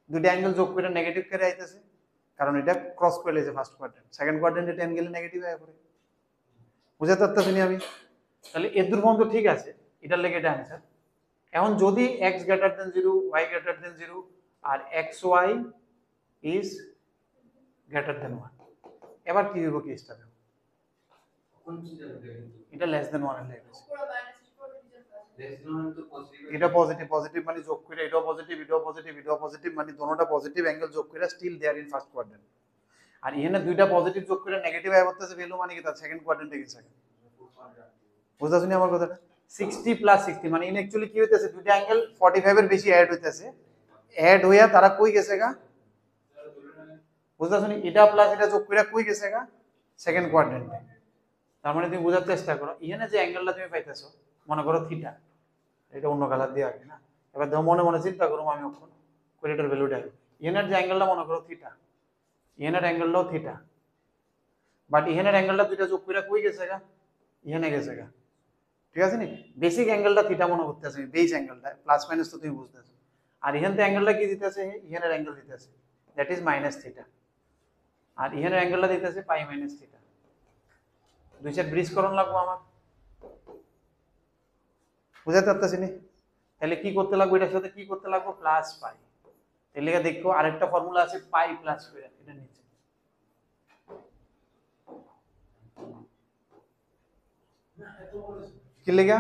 দুটো অ্যাঙ্গেল যোগ করে নেগেটিভ ক্যারি আইতেছে কারণ এটা ক্রস করে লেছে ফার্স্ট কোয়াড্রেন্ট সেকেন্ড কোয়াড্রেন্টে টেন গেলে নেগেটিভ হয়ে পড়ে বুঝাতে পারতেছি আমি তাহলে এর দূর পর্যন্ত ঠিক আছে এটার লেগে এটা आंसर এখন যদি x greater than 0 y greater than 0 আর xy ইজ গ্রেটার দেন 1 এবার কি হবে কেসটা দেখো কোন চিন্তা করতে এটা লেস দেন 1 এর লেগে পুরো মাইনাস পুরো রিজাল্ট আছে রেজোনেন্স তো পজিটিভ এটা পজিটিভ পজিটিভ মানে যোগ করে এটাও পজিটিভ এটাও পজিটিভ এটাও পজিটিভ মানে দুটোটা পজিটিভ অ্যাঙ্গেল যোগ করে still there in first quadrant আর এখানে দুইটা পজিটিভ যোগ করে নেগেটিভ আই করতেছে ভ্যালু মানে কি তার সেকেন্ড কোয়াড্রেন্টে গেছে বুঝতাছ নি আমার কথাটা 60 প্লাস 60 মানে ইন অ্যাকচুয়ালি কি হইতাছে দুইটা অ্যাঙ্গেল 45 এর বেশি অ্যাড হইতাছে অ্যাড হইয়া তারা কই গেছে গা বুঝতাছ নি এটা প্লাস এটা যোগ করে কই গেছে গা সেকেন্ড কোয়াড্রেন্টে তার মানে তুমি বোঝার চেষ্টা করো এখানে যে অ্যাঙ্গেলটা তুমি পাইতেছো মনে করো থিটা এটা অন্য কালার দিয়ে আগে না এবার দেখো মনে মনে চিন্তা করো আমি এখন কোয়াড্রেন্টের ভ্যালুটা এখানের যে অ্যাঙ্গেলটা মনে করো থিটা এখানের অ্যাঙ্গেলটাও থিটা বাট এখানের অ্যাঙ্গেলটা দুইটা যোগ করে কই গেছে গা এখানে গেছে গা ঠিক আছে নি বেসিক অ্যাঙ্গেলটা থিটা মনে করতেছে বেস অ্যাঙ্গেলটা প্লাস মাইনাস তো তুমি বুঝতেছো আর এখান থেকে অ্যাঙ্গেলটা কি দিতেছে এখানের অ্যাঙ্গেল দিতেছে দ্যাট ইজ মাইনাস থিটা আর এখানের অ্যাঙ্গেলটা দিতেছে পাই মাইনাস থিটা দুই সাইড ব্রিজ করণ লাগবো আমার বুঝাতে পারতেছি নি তাহলে কি করতে লাগবে এটার সাথে কি করতে লাগবে প্লাস পাই তাহলে দেখো আরেকটা ফর্মুলা আছে পাই প্লাস করে এটা নিচে কি লেগা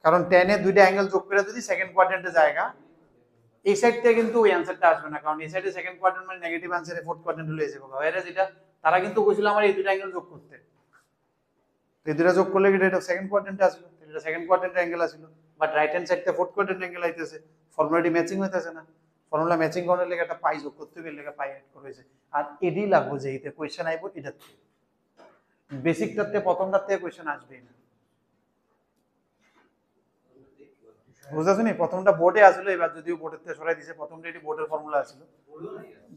কারণ tan এর দুইটা অ্যাঙ্গেল যোগ করে যদি সেকেন্ড কোয়াড্রেন্টে জায়গা এই সাইড থেকে কিন্তু ওই অ্যানসারটা আসবে না কারণ এই সাইডে সেকেন্ড কোয়াড্রেন্ট মানে নেগেটিভ অ্যানসারে ফোর্থ কোয়াড্রেন্ট হলে এসে পাবে এর যেটা তারা কিন্তু কইছিল আমার এই দুইটা অ্যাঙ্গেল যোগ করতে এই দুইটা যোগ করলে এটা সেকেন্ড কোয়াড্রেন্টে আসবে এটা সেকেন্ড কোয়াড্রেন্টের অ্যাঙ্গেল আসলো বাট রাইট হ্যান্ড সাইডে ফোর্থ কোয়াড্রেন্ট অ্যাঙ্গেল আইতেছে ফর্মুলাটি ম্যাচিং হইতেছে না ফর্মুলা ম্যাচিং করার লেগে একটা পাই যোগ করতে গেলে লেগে পাই অ্যাড করেছে আর এডি লাগবে যে এতে কোশ্চেন আইবো এটা বেসিকটাতে প্রথমটার থেকে কোশ্চেন আসবেই না বুঝতেছো নি প্রথমটা বোর্ডে আসলো এবার যদিও বোর্ডের থেকে সরাই দিয়েছে প্রথমটা এটি বোর্ডের ফর্মুলা আসলো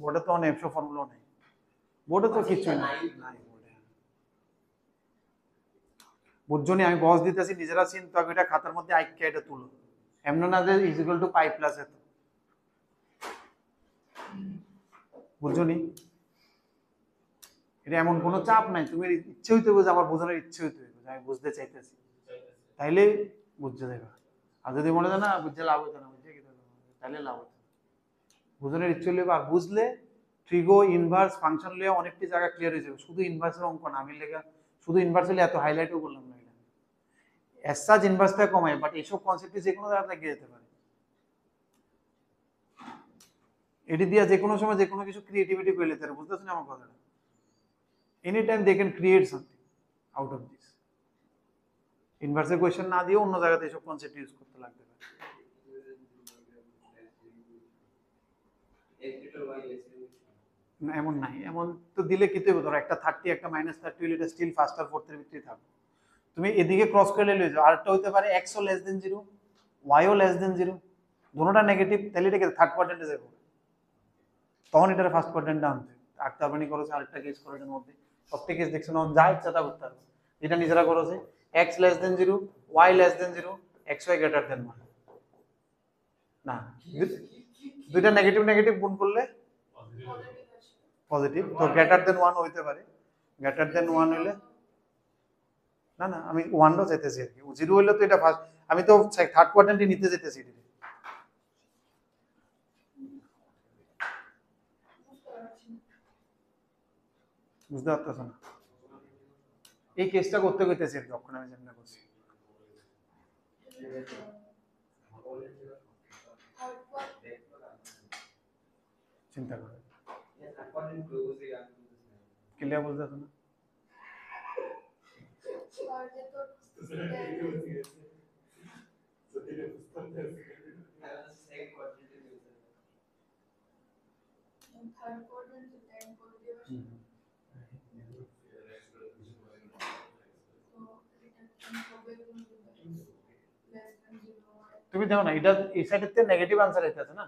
বোর্ডে তো অনেক এফসো ফর্মুলা নেই বোর্ডে তো কিছুই নাই বুঝছো নি আমি বস দিতেছি নিজেরা চিন্তা করে এটা খাতার মধ্যে আইক্যা এটা তুলো এমন না যে is equal to pi plus এত বুঝছো নি এটা এমন কোনো চাপ নাই তুমি ইচ্ছে হইতে হবে যে আমার বোঝানোর ইচ্ছে হইতে হবে আমি বুঝতে চাইতেছি তাইলে বুঝতে দেবা আর যদি মনে হয় না বুঝতে লাভ হতো না বুঝছে কি তাহলে লাভ হতো বোঝানোর ইচ্ছে হলে আর বুঝলে ট্রিগো ইনভার্স ফাংশন লিয়ে অনেকটি জায়গা ক্লিয়ার হয়ে যাবে শুধু ইনভার্সের অঙ্ক না আমি লেখা শুধু ইনভার্স হলে এত হাইলাইটও করলাম না এটা এসাজ ইনভার্সটা কমায় বাট এইসব কনসেপ্টে যে কোনো জায়গায় লাগিয়ে যেতে পারে এটি দিয়ে যে কোনো সময় যে কোনো কিছু ক্রিয়েটিভিটি করে নিতে পারে বুঝতেছেন আমার কথাটা any time they can create something out of this. ইনভার্সের কোয়েশ্চেন না দিয়ে অন্য জায়গাতে এসব কনসেপ্ট ইউজ করতে লাগতে পারে। না এমন নাই, এমন তো দিলে কি হবে, ধরো একটা 30 একটা -30 হলে এটা স্টিল ফার্স্ট আর ফোর্থ এর ভিতরেই থাকবে। তুমি এদিকে ক্রস করে লয়ে যাও, আরেকটা হতে পারে x ও লেস দেন 0 y ও লেস দেন 0, দুটোটা নেগেটিভ, তাহলে এটাকে থার্ড কোয়াড্রেন্টে যাবে, তখন এটার ফার্স্ট কোয়াড্রেন্টে আনতে আক্তারবানি করেছে আরেকটা কেস করার মধ্যে, সবটা কেস দেখছো না, যা ইচ্ছা তা করতে পারবে, এটা নিজেরা করেছে x less than 0 y less than 0 xy greater than 1, না দুইটা নেগেটিভ নেগেটিভ গুণ করলে পজিটিভ, তো গ্রেটার দেন 1 হইতে পারে, গ্রেটার দেন 1 হইলে, না না আমি 1 ও যেতেছি আর কি, 0 হইলে তো এটা ফার্স্ট, আমি তো থার্ড কোয়াড্রেন্টে নিতে যেতেছি এটা, বুঝতে পারতেছ না, এই কেসটা করতে কইতেছি আর কি, অক্ষণ আমি যেমন করছি চিন্তা করে ক্লিয়ার, বুঝতেছ না? তুমি দেখো না, এটা এই সাইডের তে নেগেটিভ আনসার আইতাছে না,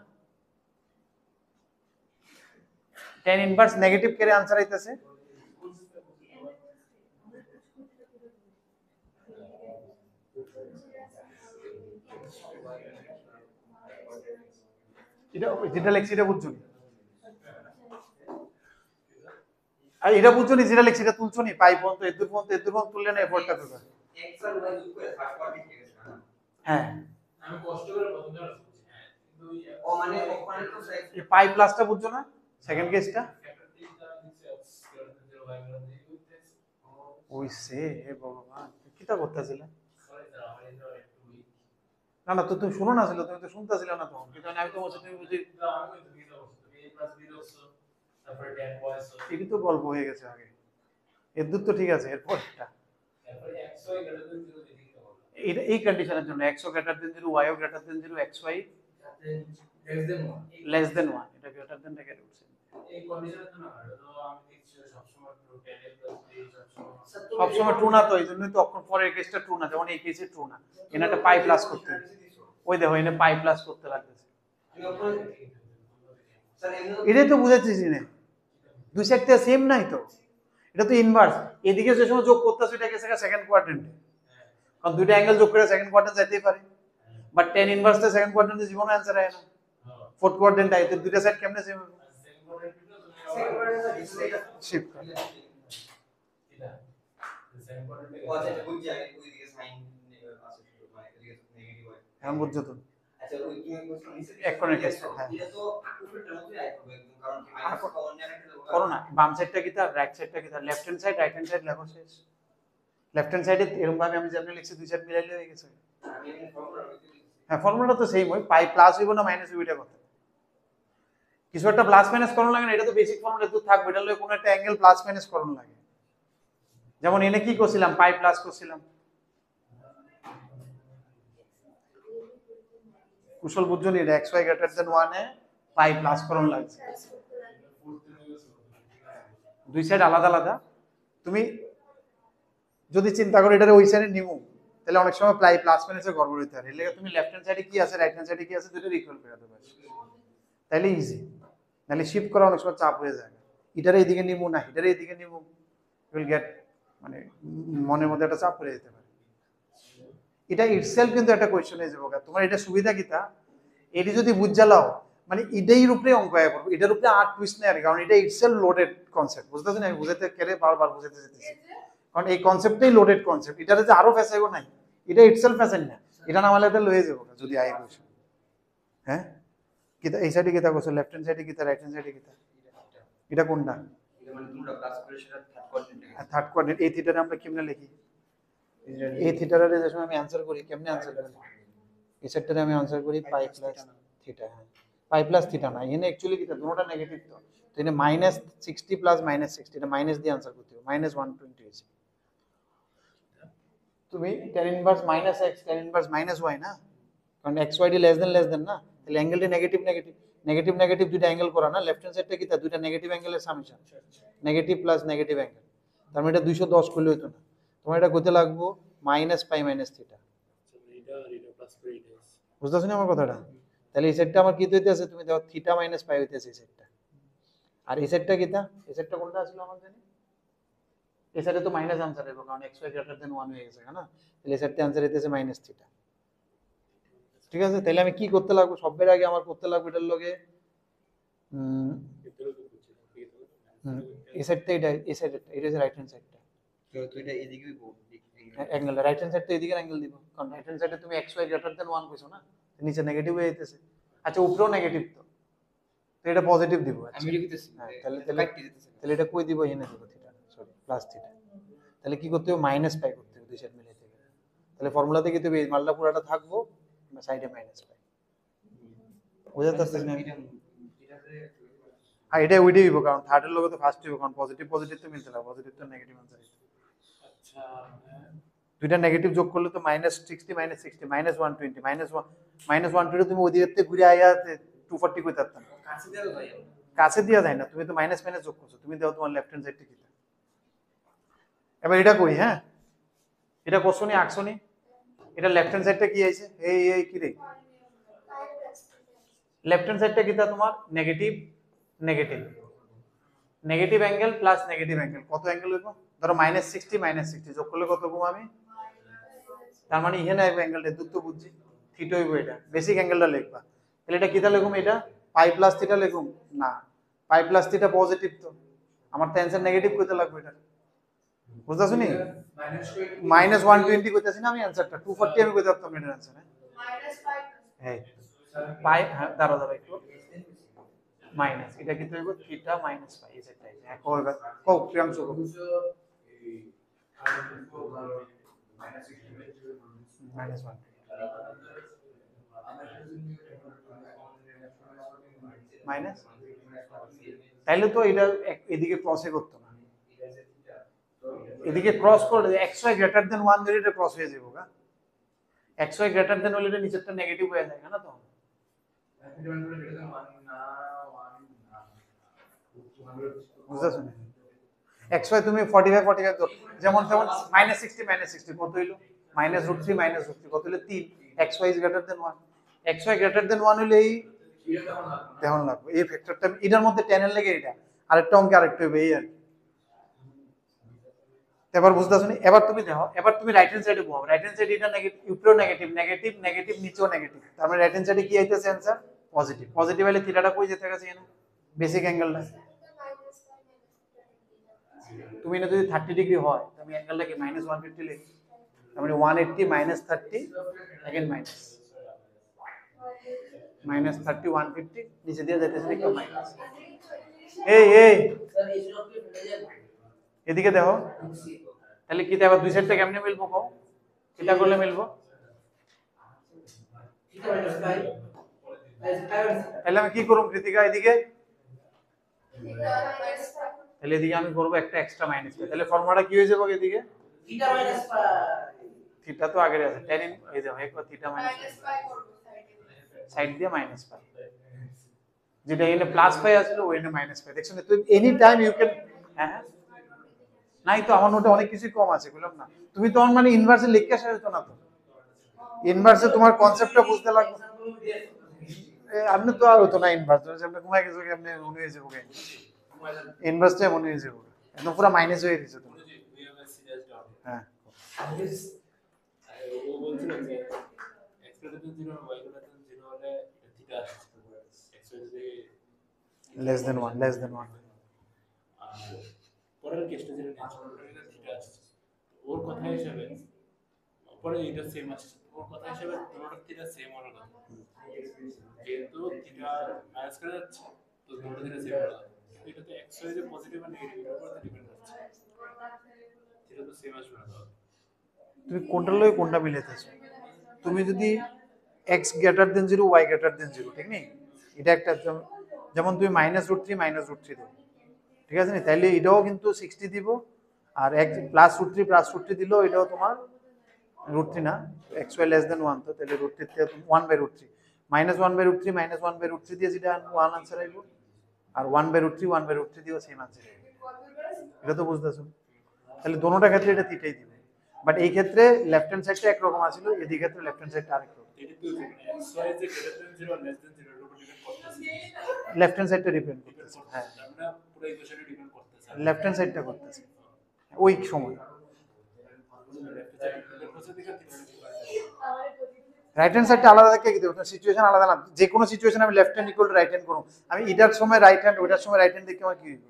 tan ইনভার্স নেগেটিভ করে আনসার আইতাছে, এটা যেটা লেখছি এটা বুঝছো নি, আর এটা বুঝছো নি, যেটা লেখছি এটা তুলছো নি, পাই পর্যন্ত এদুর পর্যন্ত তুললে না এফোর্টটা করবে, x আর y যোগ করে থার্ড কোয়াড্রেন্ট ঠিক আছে না? হ্যাঁ আমি কষ্ট করে প্রথমটা বুঝছি, হ্যাঁ কিন্তু ও মানে ওখানে তো এই পাই প্লাসটা বুঝছো না, সেকেন্ড কেসটা ওই সে হে ভগবান কিটা করতেছিল, না না তো তুমি শুনো না ছিল, তুমি তো শুনতেছিলে না তখন, কিন্তু আমি তো বলছি তুমি বুঝি, এটা তো গল্প হয়ে গেছে আগে, এর দূর তো ঠিক আছে, এরপর এটা এই কন্ডিশনের জন্য x ও গ্রেটার দেন 0 y ও greater than 0 xy less than 1, এটা গ্রেটার দেন টাকে উঠছে, এই কন্ডিশনের জন্য তো আমি দেখছি সবসময় ট্রু, 10 সব সময় ট্রু না, তো এই জন্যই তো অক্ষর পরের কেসটা ট্রু না, যেমন এই কেসে ট্রু না, এনাটা পাই প্লাস করতে, ওই দেখো এনে পাই প্লাস করতে লাগতেছে, এটাই তো বুঝাচ্ছিস না, দুই সাইডটা সেম নাই তো, এটা তো ইনভার্স, এদিকে যে সময় যোগ করতেছে এটা গেছে সেকেন্ড কোয়াড্রেন্টে, কারণ দুইটা অ্যাঙ্গেল যোগ করে সেকেন্ড কোয়াড্রেন্ট যেতেই পারে, বাট tan ইনভার্সটা সেকেন্ড কোয়াড্রেন্টে জীবনে आंसर আয় না, ফোর্থ কোয়াড্রেন্ট আয়, তো দুইটা সাইড কেমনে সেম হবে, শিফট করে ও আচ্ছা বুঝছি, আমি ওইদিকে সাইন আছে মানে এদিকে নেগেটিভ হয়। এখন বুঝছো তো, আচ্ছা ওই তুমি কোশ্চেন নিচে এক কোণের কেস, হ্যাঁ এটা তো উপরের মধ্যে আই করবে একদম, কারণ কি আর মাইনাস অন্য একটা দেবো করো না, বাম সাইডটা কি তার, রাইট সাইডটা কি তার, left hand side right hand side লেখো শেষ, লেফট হ্যান্ড সাইডে এরকম ভাবে আমি যেমন লিখছি দুই সাইড মিলাইলে হয়ে গেছে, আমি এখানে ফর্মুলা লিখে দিচ্ছি। হ্যাঁ ফর্মুলাটা তো সেম, ওই পাই প্লাস হইব না মাইনাস হইব, এটা কথা, কিছু একটা প্লাস মাইনাস করণ লাগে না, এটা তো বেসিক ফর্মুলা তো থাকবে, এটা লয় কোনো একটা অ্যাঙ্গেল প্লাস মাইনাস করণ লাগে, যেমন এনে কি করছিলাম, পাই প্লাস করছিলাম, কুশল বুঝছো নি, এটা xy গ্রেটার দেন 1 এ পাই প্লাস করণ লাগছে, দুই সাইড আলাদা আলাদা, তুমি যদি চিন্তা করো এটারে ওই সাইডে নিমু, তাহলে অনেক সময় প্লাই প্লাস মাইনাসে গড়বড় হইতে পারে, এর লাগি তুমি লেফট হ্যান্ড সাইডে কি আছে রাইট হ্যান্ড সাইডে কি আছে দুটোর ইকুয়াল করে দেবে, তাহলে ইজি, নাহলে শিফট করা অনেক সময় চাপ হয়ে যায়, এটারে এইদিকে নিমু না এটারে এইদিকে নিমু, উইল গেট মানে মনের মধ্যে একটা চাপ পড়ে যেতে পারে, এটা ইটসেলফ কিন্তু একটা কোয়েশ্চন হয়ে যাবে, তোমার এটা সুবিধা কিতা, এটি যদি বুঝালাও মানে এটাই উপরে অঙ্ক আয় করবে, এটার উপরে আর টুইস্ট নেই আর, কারণ এটা ইটসেলফ লোডেড কনসেপ্ট, বুঝতেছেন, আমি বুঝাতে কেড়ে বারবার বুঝাতে যেতেছি, কারণ এই কনসেপ্টটাই লোডেড কনসেপ্ট, এটারে যে আরো ফেসাইবো নাই, এটা ইটসেলফ ফেসাই না, এটা না হলে এটা লয়ে যাবো যদি আই কোয়েশ্চন, হ্যাঁ কিতা এই সাইডে কিতা করছো, লেফট হ্যান্ড সাইডে কিতা রাইট হ্যান্ড সাইডে কিতা, এটা কোনটা, এটা মানে তোমরা প্লাস করে সেটা থার্ড কোয়াড্রেন্টে থার্ড কোয়াড্রেন্ট, এই থিটারে আমরা কেমনে লিখি, এই থিটারে যে সময় আমি आंसर করি কেমনে आंसर করি, এই সেটটারে আমি आंसर করি পাই প্লাস থিটা, হ্যাঁ পাই প্লাস থিটা না, এখানে অ্যাকচুয়ালি কিটা দুটোটা নেগেটিভ, তো এখানে -60 প্লাস -60, এটা মাইনাস দিয়ে आंसर করতে হবে, -120 হয়েছে, তুমি tan inverse minus x tan inverse minus y না, কারণ x y d less than না, তাহলে অ্যাঙ্গেলটি নেগেটিভ নেগেটিভ নেগেটিভ নেগেটিভ দুইটা অ্যাঙ্গেল করা না, লেফট হ্যান্ড সাইডটা কি তা দুইটা নেগেটিভ অ্যাঙ্গেলের summation, negative plus negative angle, তার মানে এটা 210 করলে হতো না, তোমার এটা করতে লাগবো মাইনাস পাই মাইনাস থিটা। বুঝতেছো না আমার কথাটা? তাহলে এই সাইডটা আমার কি হইতেছে, তুমি দেখো থিটা মাইনাস পাই হইতেছে এই সাইডটা, আর এই সাইডটা কিটা, এই সাইডটা কোনটা আসলে আমার জানি, এই সাইডে তো মাইনাস আনসার হবে কারণ এক্স ওয়াই গ্রেটার দেন 1 হয়ে গেছে না, তাহলে এই সাইডটা আনসার হইতেছে মাইনাস থিটা। ঠিক আছে, তাহলে আমি কি করতে লাগবো, সবের আগে আমার করতে লাগবে এটার লগে এই সাইডটা, এই সাইডটা এটা হচ্ছে রাইট হ্যান্ড সাইডটা, তো এটা এদিকেই অ্যাঙ্গেল রাইট হ্যান্ড সাইডটা এদিকে অ্যাঙ্গেল দিব, কারণ রাইট হ্যান্ড সাইডে তুমি এক্স ওয়াই গ্রেটার দেন 1 কইছো না, নিচে নেগেটিভ হয়ে যাইতেছে, আচ্ছা উপরেও নেগেটিভ, তো এটা পজিটিভ দিব, আমি লিখতেছি তাহলে এটা কই দিব, এখানে দিব থিটা, সরি প্লাস থিটা, তাহলে কি করতে হবে মাইনাস পাই করতে হবে দুই সাইড মিলাইতে গেলে, তাহলে ফর্মুলাতে কি হবে এই মালটা পুরোটা থাকবো সাইডে মাইনাস পাই, বুঝতে পারছিস না? আর এটা ওইটাই দিব কারণ থার্ডের লগে তো ফার্স্ট দিব, কারণ পজিটিভ পজিটিভ তো মিলতে লাগবে, পজিটিভ তো নেগেটিভ আনসার, আচ্ছা দুইটা নেগেটিভ যোগ করলে তো -60 -60 -120 -120 তুমি ওদিকে থেকে ঘুরে আইয়া 240 কইতে পারতাম, কাছে দেওয়া যায় কাছে দিয়া যায় না, তুমি তো মাইনাস মাইনাস যোগ করছো, তুমি দাও তোমার লেফট হ্যান্ড সাইডটা কি, এবার এটা কই, হ্যাঁ এটা করছনি আঁকছনি, এটা লেফট হ্যান্ড সাইডটা কি আইছে, এই কি রে, লেফট হ্যান্ড সাইডটা কিটা তোমার negative negative negative angle plus negative angle, কত অ্যাঙ্গেল হইব, ধরো -60 যোগ করলে কত কম আমি, তার মানে এখানে আসবে অ্যাঙ্গেলটা দূরত্ব বুঝছি, থিটা হইব, এটা বেসিক অ্যাঙ্গেলটা লিখবা, তাহলে এটা কিটা লিখুম, এটা পাই প্লাস থিটা লিখুম না, পাই প্লাস থিটা পজিটিভ, তো আমার তো অ্যানসার নেগেটিভ কইতে লাগবে, এটা বুঝতাছো নি, -120 কইতাছি না আমি, অ্যানসারটা 240 আমি কইতে পারতাম এটার অ্যানসার, হ্যাঁ পাই, হ্যাঁ দাঁড়াও একটু, মাইনাস এটা কি হইব থিটা মাইনাস পাই, এই সেটাই হ্যাঁ কইবা কো প্রিয়াংশু কো -1 মাইনাস, তাইলে তো এটা এদিকে ক্রসে করতে না, এদিকে ক্রস করলে এক্স ওয়াই গ্রেটার দেন 1 ধরে এটা ক্রস হয়ে যাবে, গা এক্স ওয়াই গ্রেটার দেন হলে এটা নিচেরটা নেগেটিভ হয়ে যায় না, তো বুঝতেছো না, এক্স ওয়াই তুমি 45 45 ধর, যেমন তেমন -60 কত হইলো, -√3 কত হইলো 3, x y is greater than 1, x y greater than 1 হলে এই দেখুন লাগবে এই ফ্যাক্টরটা, এটার মধ্যে tan এর লাগে এটা আরেকটা অঙ্কে আরেকটা হবে এই আর কি, এবার বুঝতেছো না, এবার তুমি দেখো, এবার তুমি রাইট হ্যান্ড সাইডে বহাও, রাইট হ্যান্ড সাইডে এটা নেগেটিভ উপরেও নেগেটিভ নেগেটিভ নেগেটিভ নিচেও নেগেটিভ, তার মানে রাইট হ্যান্ড সাইডে কি আইতেছে অ্যানসার পজিটিভ, পজিটিভ হলে থিটাটা কই যেতে গেছে এখানে বেসিক অ্যাঙ্গেলটা, তুমি না যদি 30 ডিগ্রি হয় আমি অ্যাঙ্গেলটাকে -150 লিখি, তার মানে 180 -30 अगेन -30 150 নিচে দিয়ে যাইতেছে একটা মাইনাস, এই এদিকে দেখো, তাহলে কি দেখো দুই সাইডটা কেমনে মিলবো, কও কিটা করলে মিলবো, তাহলে আমি কি করব কৃতিকা, এদিকে তাহলে এদিকে আমি করব একটা এক্সট্রা মাইনাস, তাহলে ফর্মুলাটা কি হয়ে যাবে এদিকে থিটা মাইনাস পাই, থিটা তো আগে আছে tan এই দেখো একবার থিটা মাইনাস পাই করব সাইড দিয়ে মাইনাস পাই, যেটা এখানে প্লাস পাই আসলে ওখানে মাইনাস পাই, দেখছো না, তো এনি টাইম ইউ ক্যান, হ্যাঁ নাই তো আমার নোটে অনেক কিছু কম আছে বললাম না, তুমি তো মানে ইনভার্সে লিখতে আসছো না, তো ইনভার্সে তোমার কনসেপ্টটা বুঝতে লাগবে, আপনি তো আর হতো না ইনভার্স, আপনি ঘুমাই গেছো আপনি মনে হয়ে যাবো, ইনভার্সটা মনে হয়ে যাবো একদম পুরো মাইনাস হয়ে দিছো তুমি, হ্যাঁ ও বলছিল যে x = 0 y = 0 হলে থিটা আসছে, x less than 1 পরের কেসটা যেটা ন্যাচারাল থিটা আসছে, ওর কথা হিসাবে পরে এটা সেম আসছে, ওর কথা হিসাবে দুটোর থিটা সেম হলো না, যেহেতু থিটা মাইনাস করে যাচ্ছে তো দুটোর থিটা সেম হলো, এটা তো x এর পজিটিভ আর নেগেটিভ এর উপর ডিপেন্ড করছে, থিটা তো সেম আসবে না, তুমি কোনটার লগে কোনটা মিলাইতেছো, তুমি যদি x greater than 0 y greater than 0 ঠিক নেই, এটা একটা যেমন তুমি -√3 দাও, ঠিক আছে না, তাহলে এটাও কিন্তু 60 দিব, আর x +√3 দিলেও এটাও তোমার √3 না, xy লেস দেন 1, তো তাহলে √3 থেকে 1/√3 -1/√3 -1/√3 দিয়ে যেটা 1 আনসার আইবো, আর 1/√3 1/√3 দিয়েও সেম আনসার আইবো। এটা তো বুঝতেছো? তাহলে দোনোটা ক্ষেত্রে এটা থিটাই দিবে, বাট এই ক্ষেত্রে লেফট হ্যান্ড সাইডটা একরকম আছিল, এই ক্ষেত্রে লেফট হ্যান্ড সাইডটা আরেক রকম। এটা তো xy যে গ্রেটার দেন 0 লেস দেন 0 এর উপর ডিপেন্ড করতেছে। লেফট হ্যান্ড সাইডটা ডিপেন্ড করতেছে, হ্যাঁ আমরা পুরো ইকুয়েশনে ডিপেন্ড করতেছে। লেফট হ্যান্ড সাইডটা করতেছে ওই সময়। রাইট হ্যান্ড সাইডটা আলাদা থেকে কি দেবো, সিচুয়েশন আলাদা না, যে কোনো সিচুয়েশন আমি left hand equal to right hand করব, আমি এটার সময় রাইট হ্যান্ড ওটার সময় রাইট হ্যান্ড দেখে আমার কি হইব,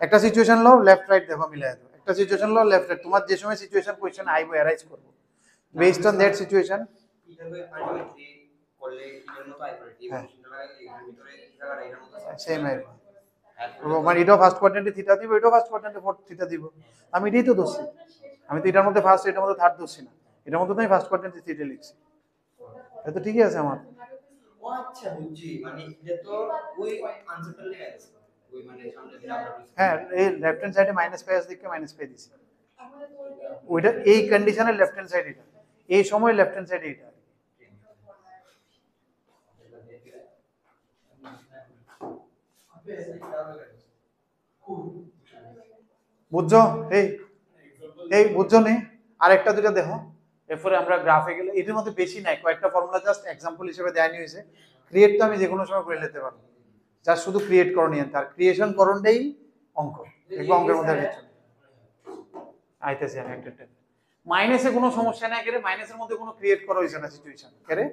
একটা সিচুয়েশন লো লেফট রাইট দেখো মিলাই দাও, একটা সিচুয়েশন লো লেফট রাইট, তোমার যে সময় সিচুয়েশন কোশ্চেন আইবো অ্যারাইজ করব বেসড অন দ্যাট সিচুয়েশন। এটাকে আলটিমেটলি করলে এর মতো আইপড়ে এই হ্যাঁ। কোশ্চেনটা এর ভিতরে জায়গাটা এর মতো সেম আইবো, মানে এটাও ফার্স্ট কোয়াড্রেন্টে থিটা দিব, এটাও ফার্স্ট কোয়াড্রেন্টে ফোর্থ থিটা দিব, আমি এটাই তো দোষী, আমি তো এটার মধ্যে ফার্স্ট এটার মধ্যে থার্ড দোষী না, এটার মধ্যে তো আমি ফার্স্ট কোয়াড্রেন্টে থিটা লিখছি, এটা তো ঠিকই আছে আমার। ও আচ্ছা বুঝছি, মানে এটা তো ওই আনসারটা লেখা আছে ওই মানে সামনে যেটা আমরা বলছি। হ্যাঁ এই লেফট হ্যান্ড সাইডে মাইনাস পাই আছে দেখে মাইনাস পাই দিছি, ওইটা এই কন্ডিশনে লেফট হ্যান্ড সাইড এটা, এই সময় লেফট হ্যান্ড সাইড এটা। বুঝছো? এই এই বুঝছো নি? আরেকটা দুইটা দেখো, এরপরে আমরা গ্রাফে গেলে এটার মধ্যে বেশি নাই, কয়েকটা ফর্মুলা জাস্ট এক্সাম্পল হিসেবে দেয়া হয়েছে। ক্রিয়েট তো আমি যে কোনো সময় করে নিতে পারবো, জাস্ট শুধু ক্রিয়েট করণীয়, তার ক্রিয়েশন করণটাই অঙ্ক, দেখবো অঙ্কের মধ্যে কিছু আইতেছে। আমি একটা মাইনাসে কোনো সমস্যা নাই, কেরে মাইনাসের মধ্যে কোনো ক্রিয়েট করা হয়েছে না সিচুয়েশন, কেরে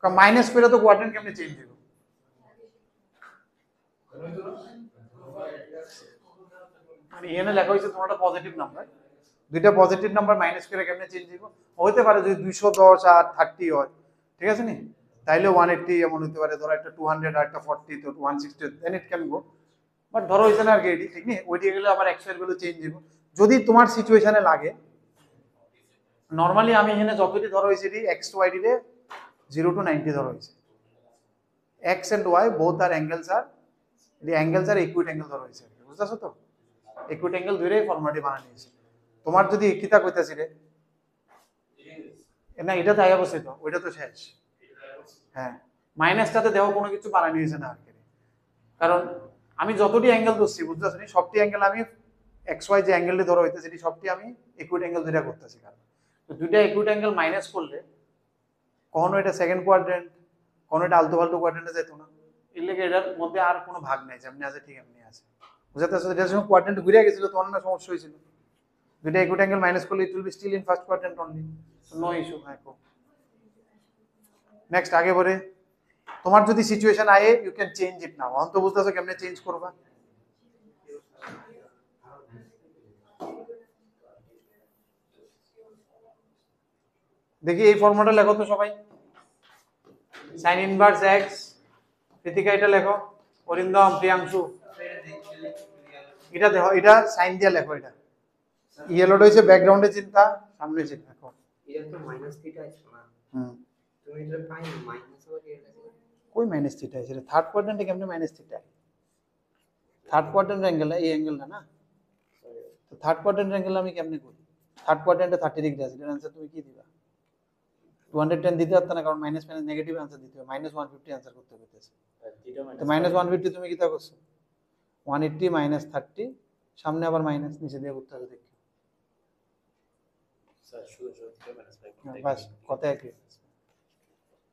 কারণ মাইনাস করে তো কোয়াড্রেন্ট কেমনে চেঞ্জ হবে, মানে এখানে লেখা হয়েছে তোমার একটা পজিটিভ নাম্বার, দুইটা পজিটিভ নাম্বার মাইনাস করে কেমনে চেঞ্জ হবে, হইতে পারে যদি 210 আর 30 হয়, ঠিক আছে নি, তাইলে 180 এমন হতে পারে, ধরো একটা 200 আর একটা 40 তো 160 দেন ইট ক্যান গো, বাট ধরো হইছে না আর কি এটি, ঠিক নি, ওইটি গেলে আবার x এর ভ্যালু চেঞ্জ হবে যদি তোমার সিচুয়েশনে লাগে। নরমালি আমি এখানে যতটি ধরো হয়েছে এটি x to y রে 0 to 90 ধরো হয়েছে, x and y both are angles are the angles are equate angle ধরো হয়েছে, বুঝতেছো তো, equate angle ধরেই ফর্মুলাটি বানানো হয়েছে। তোমার যদি কিতা কইতাছি রে না, এটা তাই অবশ্যই তো, ওইটা তো শেষ, হ্যাঁ মাইনাসটাতে দেখো কোনো কিছু বানানো হয়েছে না আর কি, কারণ আমি যতটি অ্যাঙ্গেল ধরছি বুঝতেছি নি, সবটি অ্যাঙ্গেল আমি এক্স ওয়াই যে অ্যাঙ্গেলটি ধরো হইতেছে এটি সবটি আমি ইকুইট অ্যাঙ্গেল দুইটা করতেছি, কারণ তো দুইটা ইকুইট অ্যাঙ্গেল মাইনাস করলে কখনো এটা সেকেন্ড কোয়াড্রেন্ট কখনো এটা আলতু ফালতু কোয়াড্রেন্টে যেত না, এর লেগে এটার মধ্যে আর কোনো ভাগ নাই, যেমনি আছে ঠিক এমনি আছে, বুঝতে পারছো? এটার সময় কোয়াড্রেন্ট ঘুরে গেছিল তখন না সমস্যা হয়েছিল, দুইটা ইকুইট অ্যাঙ্গেল মাইনাস করলে it will be still in first quadrant only, no issue. হ্যাঁ নেক্সট আগে বলে তোমার যদি সিচুয়েশন আয়ে you can change it now, অন্ত বুঝতেছো কেমনে চেঞ্জ করবা। দেখি এই ফর্মুলাটা লেখো তো সবাই, সাইন ইনভার্স এক্স, কৃতিকা এটা লেখো, অরিন্দম প্রিয়াংশু এটা দেখো, এটা সাইন দিয়ে লেখো, এটা ইয়েলোটা হইছে ব্যাকগ্রাউন্ডে চিন্তা, সামনে চিন্তা লেখো। এটা তো মাইনাস থিটা আছে না, তুমি এটা পাই মাইনাস হবে এটা কই মাইনাস থিটা আছে, থার্ড কোয়াড্রেন্টে কেমনে minus theta, third quadrant angle এই অ্যাঙ্গেলটা না, তো থার্ড কোয়াড্রেন্ট অ্যাঙ্গেল আমি কেমনে করি, থার্ড কোয়াড্রেন্টে 30 ডিগ্রি আছে, এর आंसर তুমি কি দিবা, 210 দিতে পারতা না, কারণ মাইনাস মাইনাস নেগেটিভ आंसर দিতে হবে, -150 आंसर করতে হইতেছে, তো -150 তুমি কিটা করছো, 180 -30 সামনে আবার মাইনাস নিচে দিয়ে করতে হবে, দেখো স্যার শুরু থেকে মাইনাস বাস কথা একই,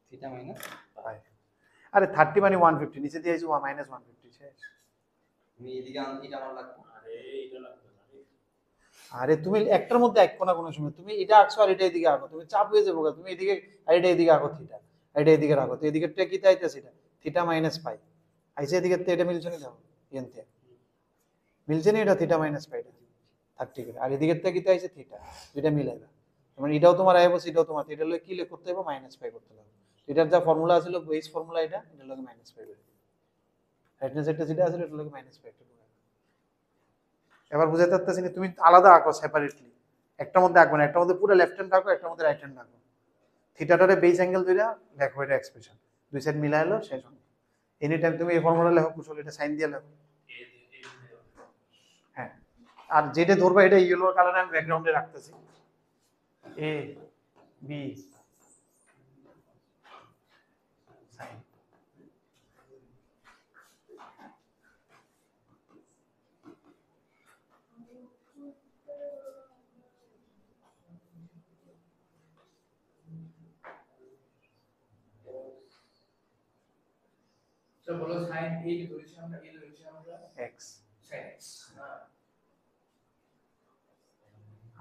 থিটা মাইনাস আরে 30 মানে 150 নিচে দিয়ে আইছো -150 শেষ। আমি এদিকে এটা আমার লাগবে, আরে এটা লাগবে না রে। আরে তুমি একটার মধ্যে এক কোনা কোনো সময় তুমি এটা আঁকছো আর এটা এদিকে আঁকো, তুমি চাপ হয়ে যাবো, তুমি এদিকে আর এটা এদিকে আঁকো থিটা, আর এটা এদিকে রাখো, তো এদিকেরটা কি তাইতেছে, এটা থিটা মাইনাস পাই আইছে, এদিকে এটা মিলছে না, দেখো এনতে মিলছে না, এটা থিটা মাইনাস পাই এটা 30 করে, আর এদিকেরটা কি তাইছে থিটা, এটা মিলাইবা, মানে এটাও তোমার আইবো এটাও তোমার, এটা লগে কি করতে হবে মাইনাস পাই করতে হবে, এটার যা ফর্মুলা ছিল বেস ফর্মুলা এটা লগে মাইনাস পাই করে, রাইট হ্যান্ড সাইডটা যেটা আছে এটা লগে মাইনাস পাই। এবার বুঝাইতে পারতেছি না, তুমি আলাদা আঁকো সেপারেটলি, একটার মধ্যে আঁকবে না, একটার মধ্যে পুরো লেফট হ্যান্ড আঁকো, একটার মধ্যে রাইট হ্যান্ড আঁকো, থিটাটারে বেস অ্যাঙ্গেল ধরে লেখো, এটা এক্সপ্রেশন দুই সাইড মিলাই হলো শেষ হবে। এনি টাইম তুমি এই ফর্মুলা লেখো, কুশল এটা সাইন দিয়ে লেখো, হ্যাঁ আর যেটা ধরবা এটা ইয়েলো কালারে আমি ব্যাকগ্রাউন্ডে রাখতেছি, এ বি সাইন তো বলো sin a কি ধরেছি আমরা এক্স sin x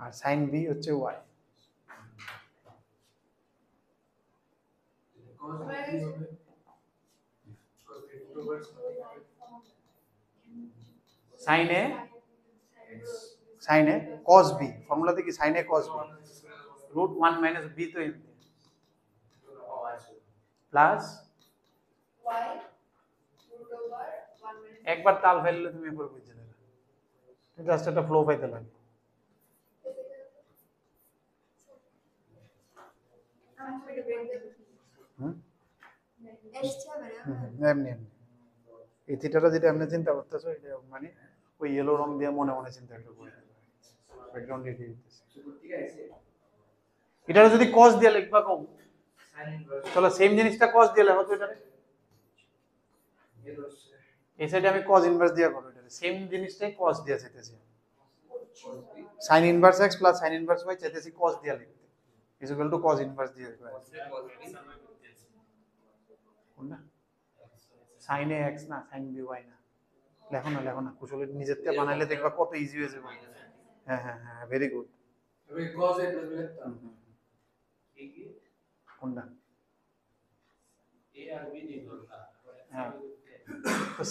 আর সাইন বি হচ্ছে ওয়াই cos b কি হবে cos b root over sine a sine a cos b ফর্মুলাতে কি sine a cos b root 1 minus b তো এমনি plus y root over 1 minus একবার তাল ফেললে তুমি এরপর বুঝে যাবে জাস্ট একটা ফ্লো পাইতে লাগে I'm going to break the hmm extra whatever. এমনি এমনি এই থিটাটা যেটা এমনি চিন্তা করতেছো এটা মানে ওই ইয়েলো রং দিয়ে মনে মনে চিন্তা একটু করে ব্যাকগ্রাউন্ড দিয়ে দিতেছে ঠিক আছে এটা যদি cos দিয়ে লিখবা কম sin inverse চলো সেম জিনিসটা cos দিয়ে লেখো তো এটারে এর হচ্ছে এই সাইডে আমি cos ইনভার্স দিয়ে করব এটা সেম জিনিসটাই cos দিয়ে চাইতেছি sin inverse x plus sin inverse y চাইতেছি cos দিয়ে লিখতে is equal to cos inverse দিয়ে কোনটা sin a x না sin b y না লেখো না কুশলে নিজের থেকে বানাইলে দেখবা কত ইজি হয়ে যাবে হ্যাঁ হ্যাঁ হ্যাঁ ভেরি গুড আমি cos a plus b লিখতাম এই কি কোনটা a আর b নির্ভর না হ্যাঁ তো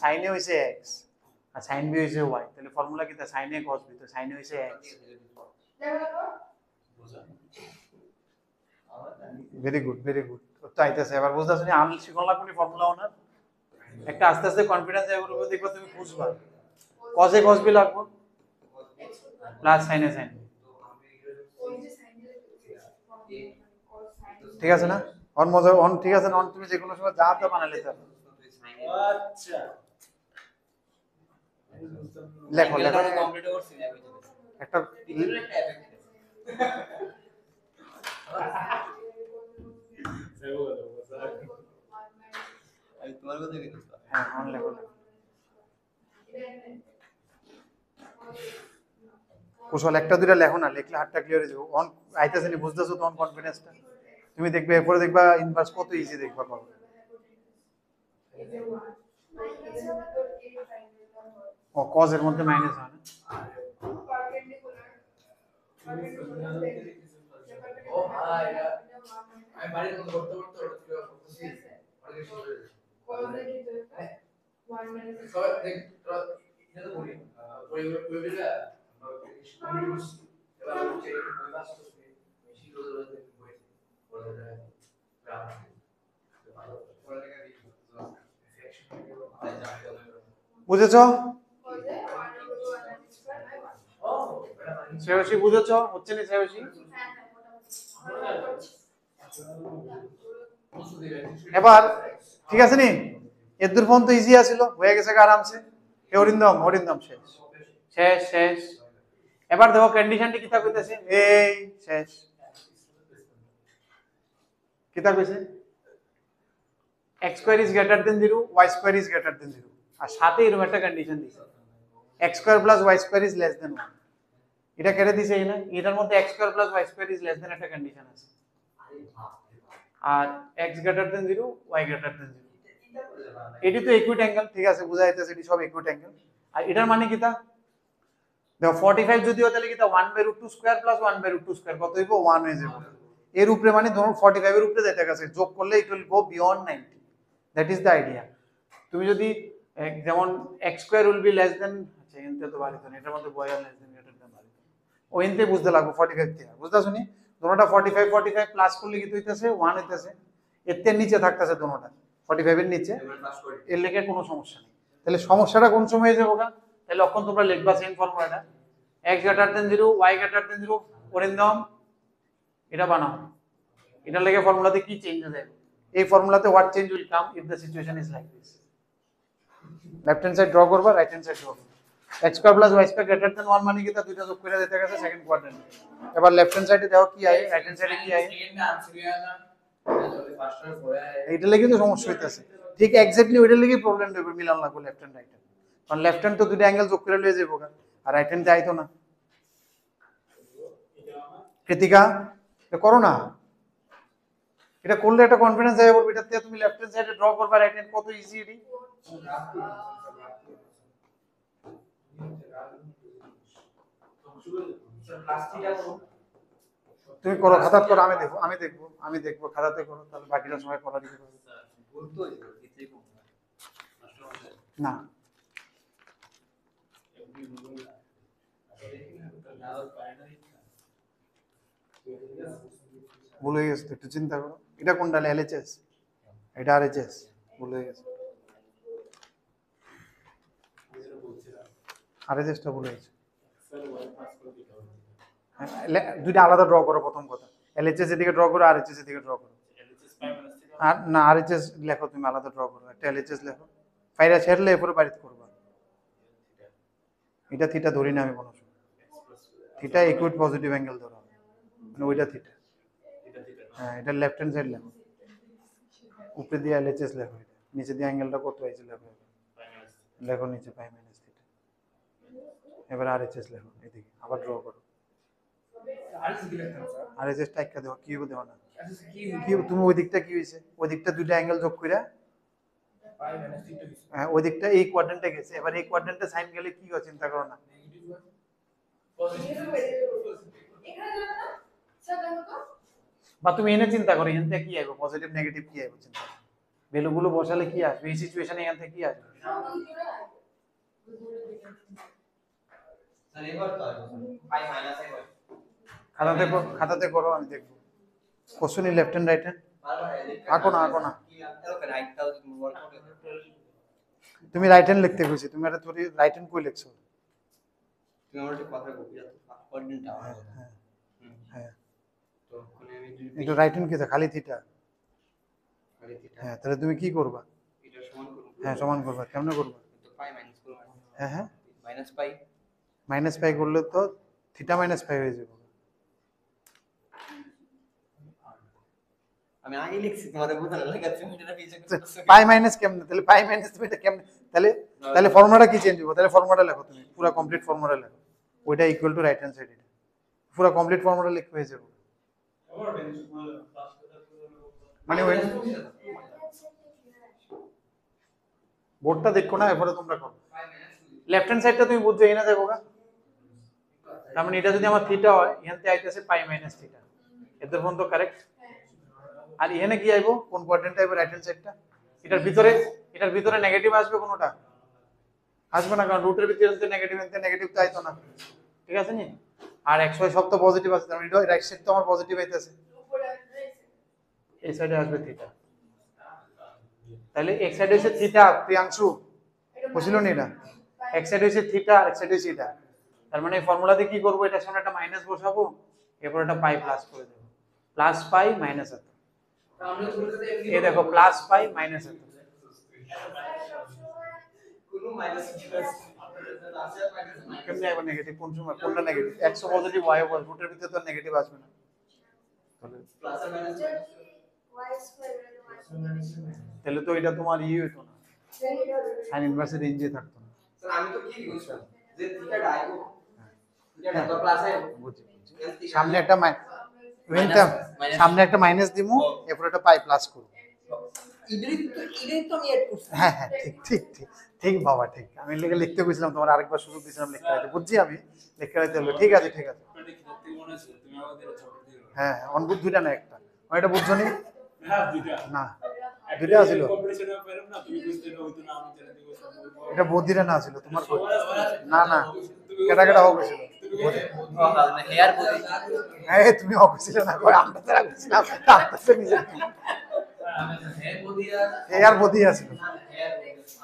sin a হইছে x আর sin b হইছে y তাহলে ফর্মুলা কি তা sin a cos b তো sin a হইছে x বুঝা ভেরি গুড তো আইতাছে এবার বুঝতাছ নি আমি শিখন লাগবে নি ফর্মুলা ওনার একটা আস্তে আস্তে কনফিডেন্স এর উপর দেখবা তুমি বুঝবা cos a cos b লাগবে plus sin a sin b ঠিক আছে না অন মজা অন ঠিক আছে না অন তুমি যে কোনো সময় যা তা বানালে তো আচ্ছা লেখো কমপ্লিট করছি না একটা ভিতরে একটা এফেক্ট আমি তোমার কথা কইতেছি হ্যাঁ অন লেখো কুশল একটা দুইটা লেখো না লিখলে হাতটা ক্লিয়ার হয়ে যাবে অন আইতাছে নি বুঝতেছো তো অন কনফিডেন্সটা তুমি দেখবে এরপরে দেখবা ইনভার্স কত ইজি দেখবা করো ও cos এর মধ্যে মাইনাস হয় না ও ভাই আমি বাড়ির মধ্যে করতে ওটা ছিল করতেছি অনেক সুন্দর সবাই দেখ এটা তো বলি ওই বিলা কমিউনিটি এবার হচ্ছে ওই বাস তো বেশি রোজ রোজ বই বলে দেয় বুঝেছো শ্রেয়সী বুঝেছো হচ্ছে না শ্রেয়সী এবার ঠিক আছে নি এর দূর পর্যন্ত ইজি আছিল হয়ে গেছে আরামসে এ অরিন্দম শেষ শেষ শেষ এবার দেখো কন্ডিশনটি কিতা কইতেছে এই শেষ কিতা কইছে x square is greater than 0 y square is greater than 0 আর সাথে এরকম একটা কন্ডিশন দিছে x square plus y square is less than 1 এটা কেটে দিছে না এটার মধ্যে x square plus y square is less than একটা কন্ডিশন আছে আর x greater than 0 y greater than 0 এটি তো ইকুইট অ্যাঙ্গেল ঠিক আছে বুঝা যাইতেছে এটি সব ইকুইট অ্যাঙ্গেল আর এটার মানে কিতা দেখো 45 যদি হয় তাহলে কিতা 1/√2 স্কয়ার প্লাস 1/√2 স্কয়ার কত হইব 1 হয়ে যাবে এর উপরে মানে ধরুন 45 এর উপরে যাইতে গেছে যোগ করলে it will go beyond 90 that is the idea তুমি যদি যেমন x square will be less than আচ্ছা এনতে তো বাড়িতো না এটার মধ্যে y আর লেস দেন গ্রেটার দেন বাড়িতো ও এনতে বুঝতে লাগবে 45 থেকে বুঝতাছো নি দুটোটা 45 প্লাস করলে কি হইতাছে 1 হইতাছে এর থেকে নিচে থাকতেছে দুটোটা 45 এর নিচে এর লেগে কোনো সমস্যা নেই তাহলে সমস্যাটা কোন সময় হয়ে যাবে তাহলে তখন তোমরা লিখবা সেম ফর্মুলাটা x greater than 0 y greater than 0 Arindam এটা বানাও এটা লেগে ফর্মুলাতে কি চেঞ্জ হয়ে যাবে এই ফর্মুলাতে what change will come if the situation is like this left hand side draw করবা রাইট হ্যান্ড সাইড ড্র করবা x square plus y square greater than 1 মানে কি তা দুইটা যোগ করে দিতে গেছে সেকেন্ড কোয়াড্রেন্ট এবার লেফট হ্যান্ড সাইডে দেখো কি আয় রাইট হ্যান্ড সাইডে কি আয় সেকেন্ড আনসার গিয়া না যদি ফার্স্ট আর পরে এইটা লাগি তো সমস্যা হইতাছে ঠিক এক্স্যাক্টলি ওইটার লাগি প্রবলেম হবে মিলান লাগবে লেফট হ্যান্ড রাইট হ্যান্ড কারণ লেফট হ্যান্ড তো দুইটা অ্যাঙ্গেল যোগ করে লয়ে যাবো আর রাইট হ্যান্ড আইতো না কৃতিকা এটা করো না এটা করলে একটা কনফিডেন্স আইবে বলবে এটাতে তুমি লেফট হ্যান্ড সাইডে ড্র করবা রাইট হ্যান্ড কত ইজি এটি প্লাস থিটা করো তুমি করো খাতাত করো আমি দেখবো খাতাতে করো তাহলে বাকিটা সময় করা দিতে পারবে ভুল তো হইছে কিছুই কম না না ভুল হয়ে গেছে তো, একটু চিন্তা করো এটা কোনটা এলএচএস এটা আরএচএস ভুল হয়ে গেছে আরএচএসটা ভুল হয়েছে দুইটা আলাদা ড্র করো প্রথম কথা এলএচএস এদিকে ড্র করো আরএচএস এদিকে ড্র করো আর না আরএচএস লেখো তুমি আলাদা ড্র করো একটা এলএচএস লেখো ফাইরা ছেড়লে এরপরে বাড়িতে করবা এটা থিটা ধরি না আমি কোনো সময় থিটা ইকুইট পজিটিভ অ্যাঙ্গেল ধরো মানে ওইটা থিটা হ্যাঁ এটা লেফট হ্যান্ড সাইড লেখো উপরে দিয়ে এলএচএস লেখো এটা নিচে দিয়ে অ্যাঙ্গেলটা কত হয়েছে লেখো লেখো নিচে পাই মাইনাস থিটা এবার আরএচএস লেখো এদিকে আবার ড্র করো আরএচএস টাইকা দেওয়া কিউব দেওয়া না কি তুমি ওই দিকটা কি হয়েছে ওই দিকটা দুইটা অ্যাঙ্গেল যোগ করে হ্যাঁ ওই দিকটা এই কোয়াড্রেন্টে গেছে এবার এই কোয়াড্রেন্টে সাইন গেলে কি হয় চিন্তা করো না বা তুমি এনে চিন্তা করো এখান থেকে কি আসবে পজিটিভ নেগেটিভ কি আসবে চিন্তা ভ্যালু গুলো বসালে কি আসবে এই সিচুয়েশনে এখান থেকে কি আসবে স্যার এবার তো পাই মাইনাস এবার খাতাতে করো আমি দেখবো কোশ্চেনই লেফট হ্যান্ড রাইট হ্যান্ড আঁকো না ওকে রাইটটাও তুমি ওয়ার্ক করতে তুমি রাইট হ্যান্ড লিখতে কইছি তুমি এটা তোর রাইট হ্যান্ড কই লিখছো তুমি আমার একটা কথা কই যাও কোঅর্ডিনেট আমার হ্যাঁ হ্যাঁ তো কোনে আমি এটা রাইট হ্যান্ড কি খালি থিটা খালি থিটা হ্যাঁ তাহলে তুমি কি করবা এটা সমান করব হ্যাঁ সমান করবা কেমনে করবা তো পাই মাইনাস করব হ্যাঁ হ্যাঁ মাইনাস পাই মাইনাস পাই করলে তো থিটা মাইনাস পাই হয়ে যাবে আমি আগে লিখছি তোমাদের বোঝানো লাগাচ্ছি আমি এটা পিছে পাই মাইনাস কেমনে তাহলে পাই মাইনাস তুমি এটা কেমনে তাহলে ফর্মুলাটা কি চেঞ্জ হবে তাহলে ফর্মুলাটা লেখো তুমি পুরো কমপ্লিট ফর্মুলা লেখো ওইটা equal to right hand side এটা পুরো কমপ্লিট ফর্মুলা লিখে হয়ে যাবে মানে ওই বোর্ডটা দেখো না এরপরে তোমরা করো লেফট হ্যান্ড সাইডটা তুমি বুঝছো এখানে দেখো গা তার মানে এটা যদি আমার থিটা হয় এখান থেকে আইতেছে পাই মাইনাস থিটা এদের ফোন তো কারেক্ট আর এখানে কি আইবো কোন কোয়াড্রেন্ট আইবো রাইট হ্যান্ড সাইডটা এটার ভিতরে নেগেটিভ আসবে কোনটা আসবে না কারণ রুটের ভিতরে তো নেগেটিভ তো আইতো না ঠিক আছে নি আর xy সব তো পজিটিভ আছে তার মানে এটা রাইট সাইড তো আমার পজিটিভ আইতাছে এই সাইডে আসবে থিটা তাহলে এক সাইড হইছে থিটা প্রিয়াংশু বুঝছিল নি না এক সাইড হইছে থিটা আর এক সাইড হইছে এটা তার মানে ফর্মুলাতে কি করব এটা সামনে একটা মাইনাস বসাবো এরপর একটা পাই প্লাস করে দেব প্লাস পাই মাইনাস এত আমরা শুরুতে এমনি এই দেখো প্লাস পাই মাইনাস এত কোনো মাইনাস কি আছে আছে মাইনাস কেমনে আইবো নেগেটিভ কোন সময় কোনটা নেগেটিভ 100 পজিটিভ y পজিটিভ রুটের ভিতরে তো নেগেটিভ আসবে না প্লাস আর মাইনাস তাহলে তো এটা তোমার হইতো না সাইন ইনভার্সের রেঞ্জে থাকতো না স্যার আমি তো কি বুঝলাম যে থিটা ডাইগো থিটা তো প্লাস আই বুঝছি সামনে একটা সামনে একটা মাইনাস দিমু এরপর একটা পাই প্লাস করব ইডাই তো আমি এড করছি হ্যাঁ হ্যাঁ ঠিক বাবা ঠিক আমি লিখতে কইছিলাম তোমার আরেকবার সুযোগ দিছিলাম লিখতে রাইতে বুঝছি আমি লিখতে রাইতে হলো ঠিক আছে হ্যাঁ অনবুদ্ধ দুইটা না একটা ওইটা বুঝছো নি না দুইটা ছিল এটা বুদ্ধিটা না ছিল তোমার না কেটা হোক ছিল হেয়ার বুঝি হ্যাঁ তুমি অবশ্যই না কই আমরা তো রাখছিলাম তাতে নিজে হেয়ার বদিয়া এই আর বুদ্ধি আছে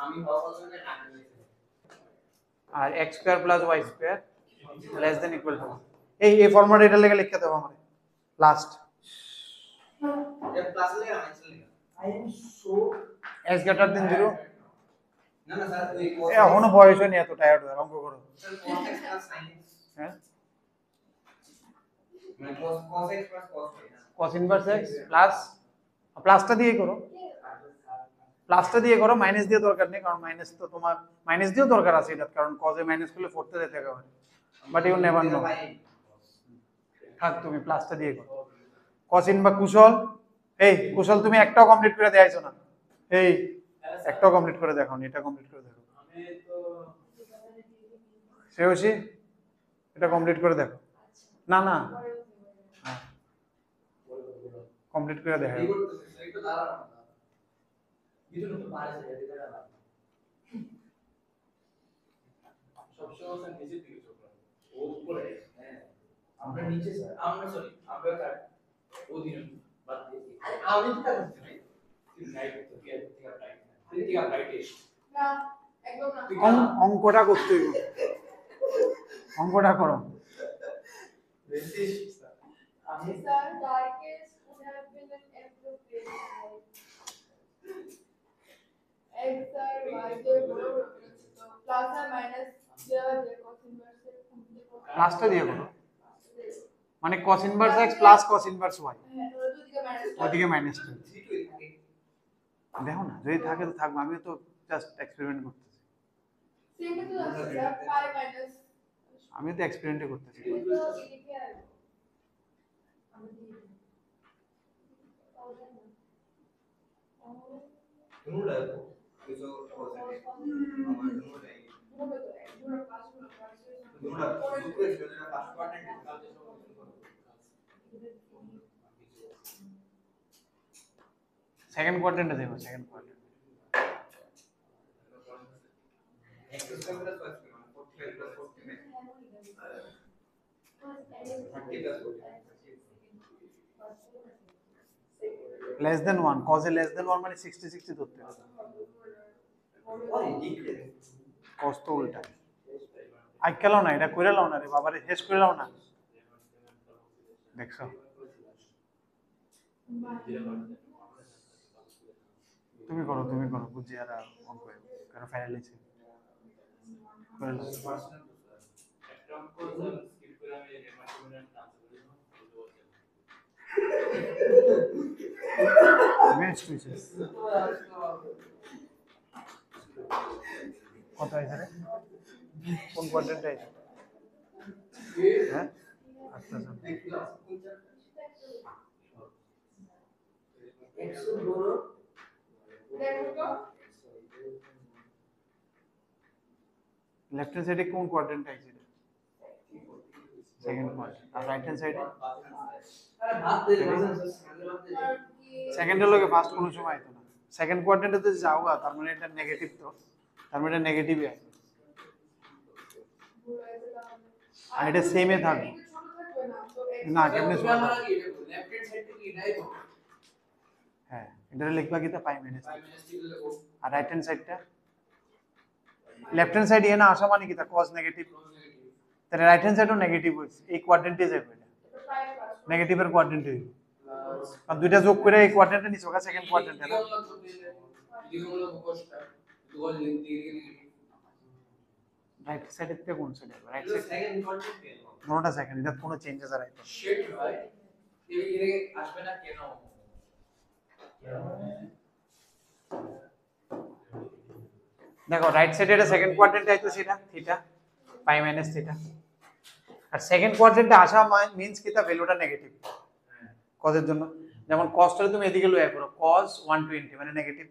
আমি ভাবছিলাম যে না আর x square plus y square less than equal to এই ফর্মুলা এটা লেগে লিখতে দাও আমারে লাস্ট ये प्लस ले आना चलेगा s গ্রেটার দেন 0 না না স্যার ওই cos এখনো বয়স হয়নি এত টায়ার্ড হয়ে অঙ্ক করো sir cos x plus sin x হ্যাঁ মানে cos x plus cos y cos inverse x plus প্লাসটা দিয়ে করো, প্লাসটা দিয়ে করো, মাইনাস দিয়ে দরকার নেই, কারণ মাইনাস তো তোমার মাইনাস দিয়েও দরকার আছে এটা, কারণ cos এ মাইনাস করলে 4 তে যেতে হবে, বাট ইউ নেভার নো। থাক তুমি প্লাসটা দিয়ে করো। cos ইনভার্স কুশল, এই কুশল তুমি একটাও কমপ্লিট করে দেখাইছো না, এই একটাও কমপ্লিট করে দেখাও, এটা কমপ্লিট করে দেখো। আমি তো শ্রেয়সী এটা কমপ্লিট করে দেখো। না না কমপ্লিট করে দেখাও। এই করতেছে স্যার একটু দাঁড়ানো ভিতরে তো পারে স্যার এটা দাঁড়ানো সবসময় স্যার নিচের দিকে চোখ রাখবো, ও উপরে। হ্যাঁ আমরা নিচে স্যার আমরা সরি আমরা কাট অধীন বাদ দিয়েছি আমি তো কাট করতে নাই রাইট তো কি আছে ঠিক আছে, ঠিক আছে রাইট এস না একদম না অঙ্কটা করতে হইব, অঙ্কটা করো। বেশি স্যার আমি sir darkest would have been an appropriate height x R y কে বড় রয়েছে তো প্লাস আর মাইনাস দেওয়া যায় cos inverse এর প্লাসটা দিয়ে করো, মানে cos inverse x plus cos inverse y, হ্যাঁ তো দুদিকে মাইনাস ওইদিকে মাইনাস থ্রি টু থাকে দেখো না, যদি থাকে তো থাকবে, আমি তো জাস্ট এক্সপেরিমেন্ট করতেছি, সেম তো আছে স্যার পাই মাইনাস আমি তো এক্সপেরিমেন্ট করতেছি। কিন্তু এদিকে আর দুটোটা কিছু পজিটিভ আমার দুটোটাই দুটোটা দুটো সেটা ফার্স্ট কোয়াড্রেন্ট সেকেন্ড কোয়াড্রেন্টে দেখো, second quadrant x square plus y square মানে 45 plus 49 30 plus 40 less than 1, cos এ লেস দেন 1 মানে 60 60 ধরতে হবে, আরে ডিক্রিজ cos তো উল্টা। আইকালাও না, এটা কইরা লাও না রে বাবারে, শেষ করে লাও না, দেখছো তুমি করো বুঝি আর অঙ্ক কারণ ফাইনালিছে করে লাও। একটা অঙ্ক স্যার স্কিপ করে আমি রিমাইন্ডার ট্রান্সফার করে বেস্ট উইশেস। কত হয়েছে রে, কোন কোয়াড্রেন্টে আছে? হ্যাঁ আচ্ছা আচ্ছা x বড় দেখো লেফট হ্যান্ড সাইডে কোন কোয়াড্রেন্ট আছে? Second quadrant. আর রাইট হ্যান্ড সাইডে আরে ভাত দে ভাত দে আর কি সেকেন্ডের লগে ফার্স্ট কোনো সময় আইতো না, সেকেন্ড কোয়াড্রেন্টে তো যাওগা, তার মানে এটা নেগেটিভ, তো তার মানে এটা নেগেটিভই আছে, আর এটা সেমে থাকবে ছোট থাকবে না তো না, কেমনে ছোট আমরা থাকবে? কি লেফট হ্যান্ড সাইড থেকে এটাই তো হ্যাঁ এটা লিখবা কিটা পাই মাইনাস, 5 minutes থেকে লেখো আর রাইট হ্যান্ড সাইডটা লেফট হ্যান্ড সাইড এ না আসা মানে কিটা cos নেগেটিভ, তাহলে রাইট হ্যান্ড সাইডও নেগেটিভ হইছে, এই কোয়াড্রেন্টে যাবে এটা নেগেটিভের কোয়াড্রেন্টে হইবে, আর দুইটা যোগ করে এই কোয়াড্রেন্টে নিছো গা সেকেন্ড কোয়াড্রেন্টে না। দিগুলো মুখস্থ দুগল দিকে রাইট সাইডের থেকে কোন সাইডে রাইট সাইড, সেকেন্ড কোয়াড্রেন্ট কোনটা সেকেন্ড, এটা কোনো চেঞ্জেস আর আইতো না। শেড হয় এর আসবে না কেন দেখো রাইট সাইডে এটা সেকেন্ড কোয়াড্রেন্টে আইতো, সেটা থিটা পাই মাইনাস থিটা, আর সেকেন্ড কোয়াড্রেন্টে আসা মিন্স কিটা ভ্যালুটা নেগেটিভ cos এর জন্য, যেমন cos টা তুমি এদিকে লয়ে করো cos 120 মানে নেগেটিভ,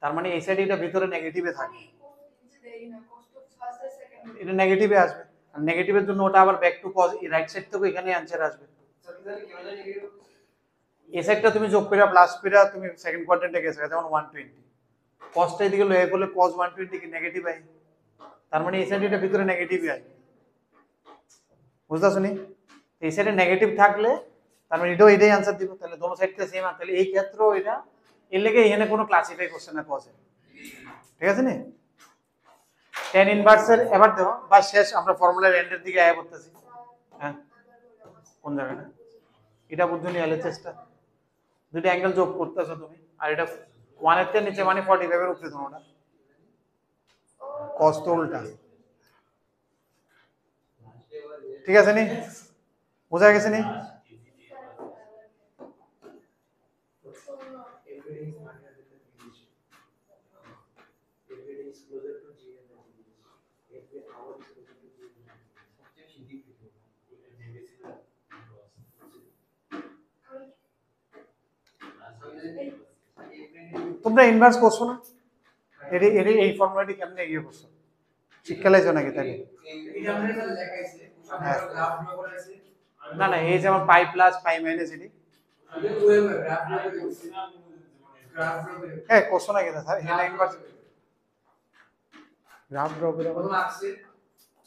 তার মানে এই সাইডে এটা ভিতরে নেগেটিভে থাকে, এটা নেগেটিভে আসবে, আর নেগেটিভের জন্য ওটা আবার ব্যাক টু cos, এই রাইট সাইড থেকে এখানে आंसर আসবে, সার্কিটালি কেন জানি নেগেটিভ এই সাইডটা তুমি যোগ করে প্লাস করে তুমি সেকেন্ড কোয়াড্রেন্টে গেছো, যেমন 120 cos টা এদিকে লয়ে করলে cos 120 কি নেগেটিভ আই, তার মানে এই সাইডে এটা ভিতরে নেগেটিভই আসবে, বুঝতাছো নি? এই সাইডে নেগেটিভ থাকলে তার মানে এটাও এটাই आंसर দিব, তাহলে দোনো সাইড থেকে সেম, তাহলে এই ক্ষেত্রেও এটা এর লেগে এখানে কোনো ক্লাসিফাই করছে না cos এ, ঠিক আছে নি? tan ইনভার্স এর এবার দেখো বা শেষ, আমরা ফর্মুলার এন্ডের দিকে আয়া করতেছি, হ্যাঁ কোন জায়গাটা এটা বুঝছো নি এলএচএস টা, দুটো অ্যাঙ্গেল যোগ করতেছো তুমি, আর এটা 1 এর থেকে নিচে মানে 45 এর উপরে, তোমরা cos তো উল্টা ঠিক আছে নি বোঝা গেছে নি Everything is minus than the previous. Everything is closer to G than the previous. Every hour is closer to G than the তোমরা ইনভার্স করছো না এটি এটি এই ফর্মুলাটি কেমনে এগিয়ে করছো শিক্ষালাইছো নাকি তাহলে এটা আমরা স্যার লেখাইছে আমরা গ্রাফ ড্র করেছি না না এই যেমন পাই প্লাস পাই মাইনাস এটি আমি ওই গ্রাফ ড্র করেছি গ্রাফ ড্র করে হ্যাঁ করছো নাকি স্যার এটা ইনভার্স গ্রাফ ড্র করে প্রথম আছে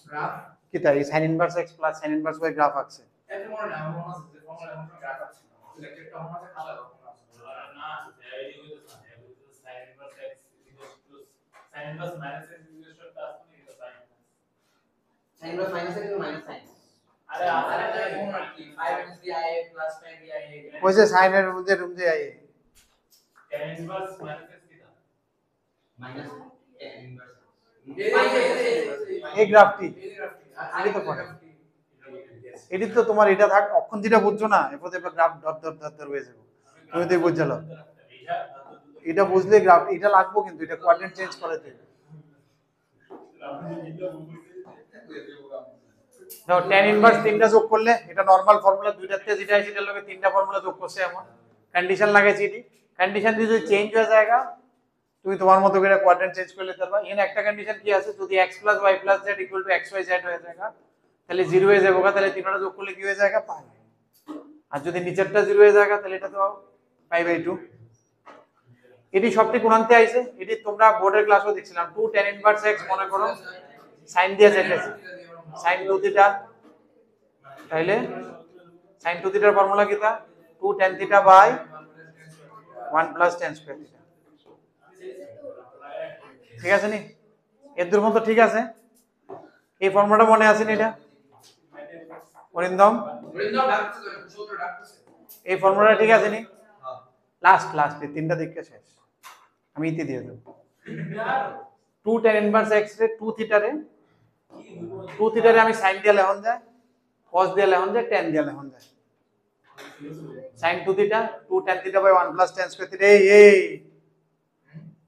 গ্রাফ কি তাই sin inverse x plus sin inverse y graph আছে এত মনে না মনে আছে যে ফর্মুলা এমন গ্রাফ আছে লেকচারটা মনে আছে খাতা না এই হইতো sin inverse x sin inverse minus x is equal to plus এটা sin sin inverse minus x minus sin আরে আরে তাই কোন আর কি 5 3i plus 5i ওই যে sin এর মধ্যে রুম যে I tan inverse minus x কি था minus tan inverse এই গ্রাফটি এই গ্রাফটি আগে তো পড়ে এটি তো তোমার এটা থাক অক্ষণ যেটা বুঝছো না এরপর দেখবে গ্রাফ ডট ডট ডট হয়ে যাবে তুমি তো বুঝছালো এটা বুঝলে গ্রাফ এটা লাগবে কিন্তু এটা কোঅর্ডিনেট চেঞ্জ করে দেবে দাও tan ইনভার্স তিনটা যোগ করলে এটা নরমাল ফর্মুলা দুইটাতে যেটা আছে সেটার লগে তিনটা ফর্মুলা যোগ করছে এমন কন্ডিশন লাগাইছি এটি কন্ডিশন দিয়ে যদি চেঞ্জ হয়ে যায় তুমি তোমার মতো করে কোঅর্ডিনেট চেঞ্জ করে নিতে পারবা এখানে একটা কন্ডিশন কি আছে যদি x + y + z = xy z হয়ে যায় তাহলে 0 হয়ে যাবে তাহলে তিনটা যোগ করলে কি হয়ে যায় পাই আর যদি নিচেরটা 0 হয়ে যায় তাহলে এটা তো π/2 এটি সবটি কোণান্তে আইছে এটি তোমরা বোর্ডের ক্লাসও দেখছিলাম 2 tan ইনভার্স x মনে করো sin দিয়ে যেতেছে sin 2 থিটা তাইলে sin 2 থিটার ফর্মুলা কি তা 2 tan theta by 1 + tan square theta ঠিক আছে নি এর দূর মতো ঠিক আছে এই ফর্মুলাটা মনে আছে নি এটা অরিন্দম এই ফর্মুলাটা ঠিক আছে নি লাস্ট তিনটা দিকে শেষ আমি ইতি দিয়ে দেব 2 tan ইনভার্স x রে 2 থিটা রে 2 থিটা রে আমি sin দিয়ে লেখন যায় cos দিয়ে লেখন যায় tan দিয়ে লেখন যায় sin 2 theta 2 tan theta by 1 + tan square theta এই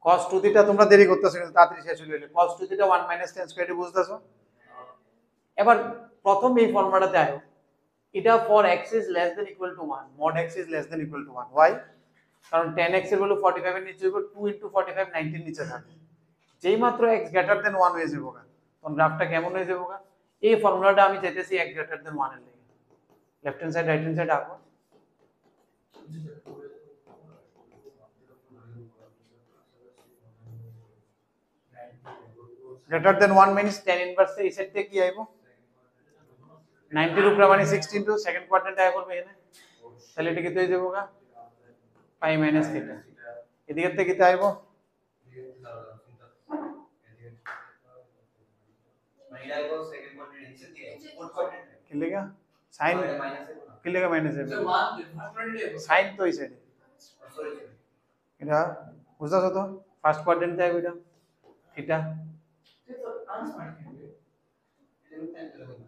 cos 2 থিটা তোমরা দেরি করতেছো কিন্তু তাড়াতাড়ি শেষ হয়ে গেল cos 2 থিটা 1 - tan স্কয়ার বুঝতেছো এবার প্রথম এই ফর্মুলাটাতে আয়ো এটা for x is less than equal to 1 mod x is less than equal to 1 why কারণ tan x এর ভ্যালু 45 এর নিচে হবে 2 * 45 90 এর নিচে থাকে যেই মাত্র x greater than 1 হয়ে যাবে তখন গ্রাফটা কেমন হয়ে যাবে এই ফর্মুলাটা আমি চাইতেছি x greater than 1 এর লাগে left hand side right hand side আঁকো greater than 1 means tan inverse এই সেট থেকে কি আইবো 90 এর উপরে মানে 16 টু সেকেন্ড কোয়াড্রেন্ট আয় করবে এখানে তাহলে এটা কত হয়ে যাবে পাই মাইনাস থিটা এদিকে থেকে কত আইবো কি লেগা sin কি লেগা মাইনাস হবে sin তো এই সাইডে এটা বুঝছো তো ফার্স্ট কোয়াড্রেন্ট আইবো এটা থিটা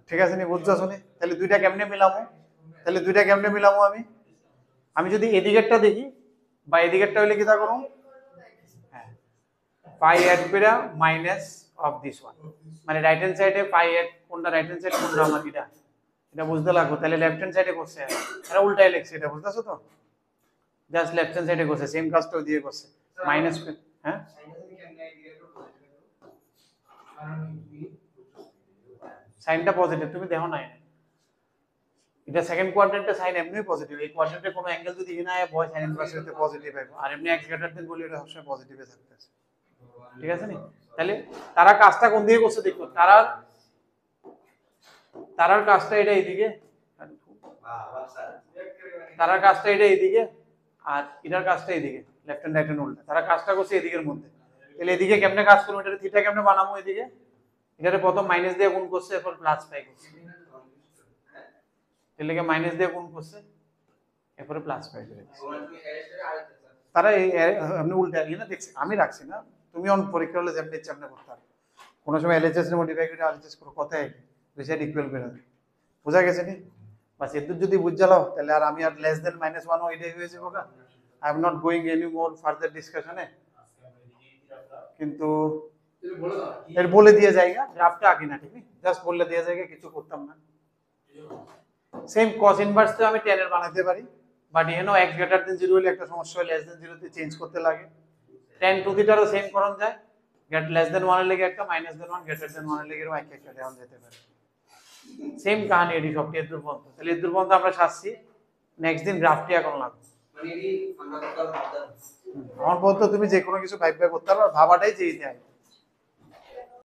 ঠিক আছে নি বুঝছো নি তাহলে দুইটা কেমনে মিলামু আমি যদি এদিকেরটা দেখি বা এদিকেরটা হইলে কি তা করব হ্যাঁ পাই অ্যাড করে মাইনাস অফ দিস ওয়ান মানে রাইট হ্যান্ড সাইডে পাই অ্যাড কোনটা রাইট হ্যান্ড সাইড কোনটা আমার এটা বুঝতে লাগবে তাহলে লেফট হ্যান্ড সাইডে করছে এটা উল্টাই লিখছে এটা বুঝতাছো তো জাস্ট লেফট হ্যান্ড সাইডে করছে সেম কাজটাও দিয়ে করছে মাইনাস হ্যাঁ সাইনটা পজিটিভ তুমি দেখো না এটা সেকেন্ড কোয়াড্রেন্টে সাইন এমনি পজিটিভ এই কোয়াড্রেন্টে কোনো অ্যাঙ্গেল যদি এখানে আয় ভয় সাইন ইনভার্স হতে পজিটিভ হবে আর এমনি x গ্রেটার দেন বলি এটা সবসময় পজিটিভে থাকতেছে ঠিক আছে নি তাহলে তারা কাজটা কোন দিকে করছে দেখো তারার কাজটা এটা এইদিকে তারার কাজটা এটা এইদিকে আর এটার কাজটা এইদিকে লেফট হ্যান্ড রাইট হ্যান্ড উল্টা তারা কাজটা করছে এদিকের মধ্যে তাহলে এদিকে কেমনে কাজ করব এটা থিটা কেমনে বানাবো এদিকে এটারে প্রথম মাইনাস দিয়ে গুণ করছে এরপর প্লাস পাই করছে এটাকে মাইনাস দিয়ে গুণ করছে এরপর প্লাস পাই করে তারা আপনি উল্টা না দেখছি আমি রাখছি না তুমি অন পরীক্ষা হলে যেমনি ইচ্ছা আপনি করতে পারো কোনো সময় এলএচএস এর মডিফাই করে আরএচএস করো, কথাই দুই সাইড ইকুয়াল করে দাও। বোঝা গেছে নি? বাস এদুর যদি বুঝালাও তাহলে আর আমি আর লেস দেন -1 ওইটাই হয়ে যাবো গা। I am not going any more further ডিসকাশনে। কিন্তু তুমি বলে দাও কি এর বলে দিয়ে যায়গা গ্রাফটা আগে না, ঠিক আছে? জাস্ট বলে দিয়ে যায়গা, কিছু করতাম না। সেম cos ইনভার্স তো আমি 10 এর বানাতে পারি, but you know x greater than 0 হলে একটা সমস্যা হয়, লেস দেন 0 তে চেঞ্জ করতে লাগে। tan 2 থিটারও সেম করণ যায়, গেট লেস দেন 1 এর লেগে একটা, মাইনাস দেন 1 গ্রেটার দেন 1 এর লেগে এক একটা দেওয়া যেতে পারে। সেম কাহিনী এডি সবটি এর পর্যন্ত। তাহলে এর পর্যন্ত আমরা শাসছি, নেক্সট দিন গ্রাফটি এখন লাগবে। মানে এই আমরা কথা বলতে আমার পর্যন্ত তুমি যে কোনো কিছু ভাইবা করতে পারো, ভাবাটাই যেই দেয়।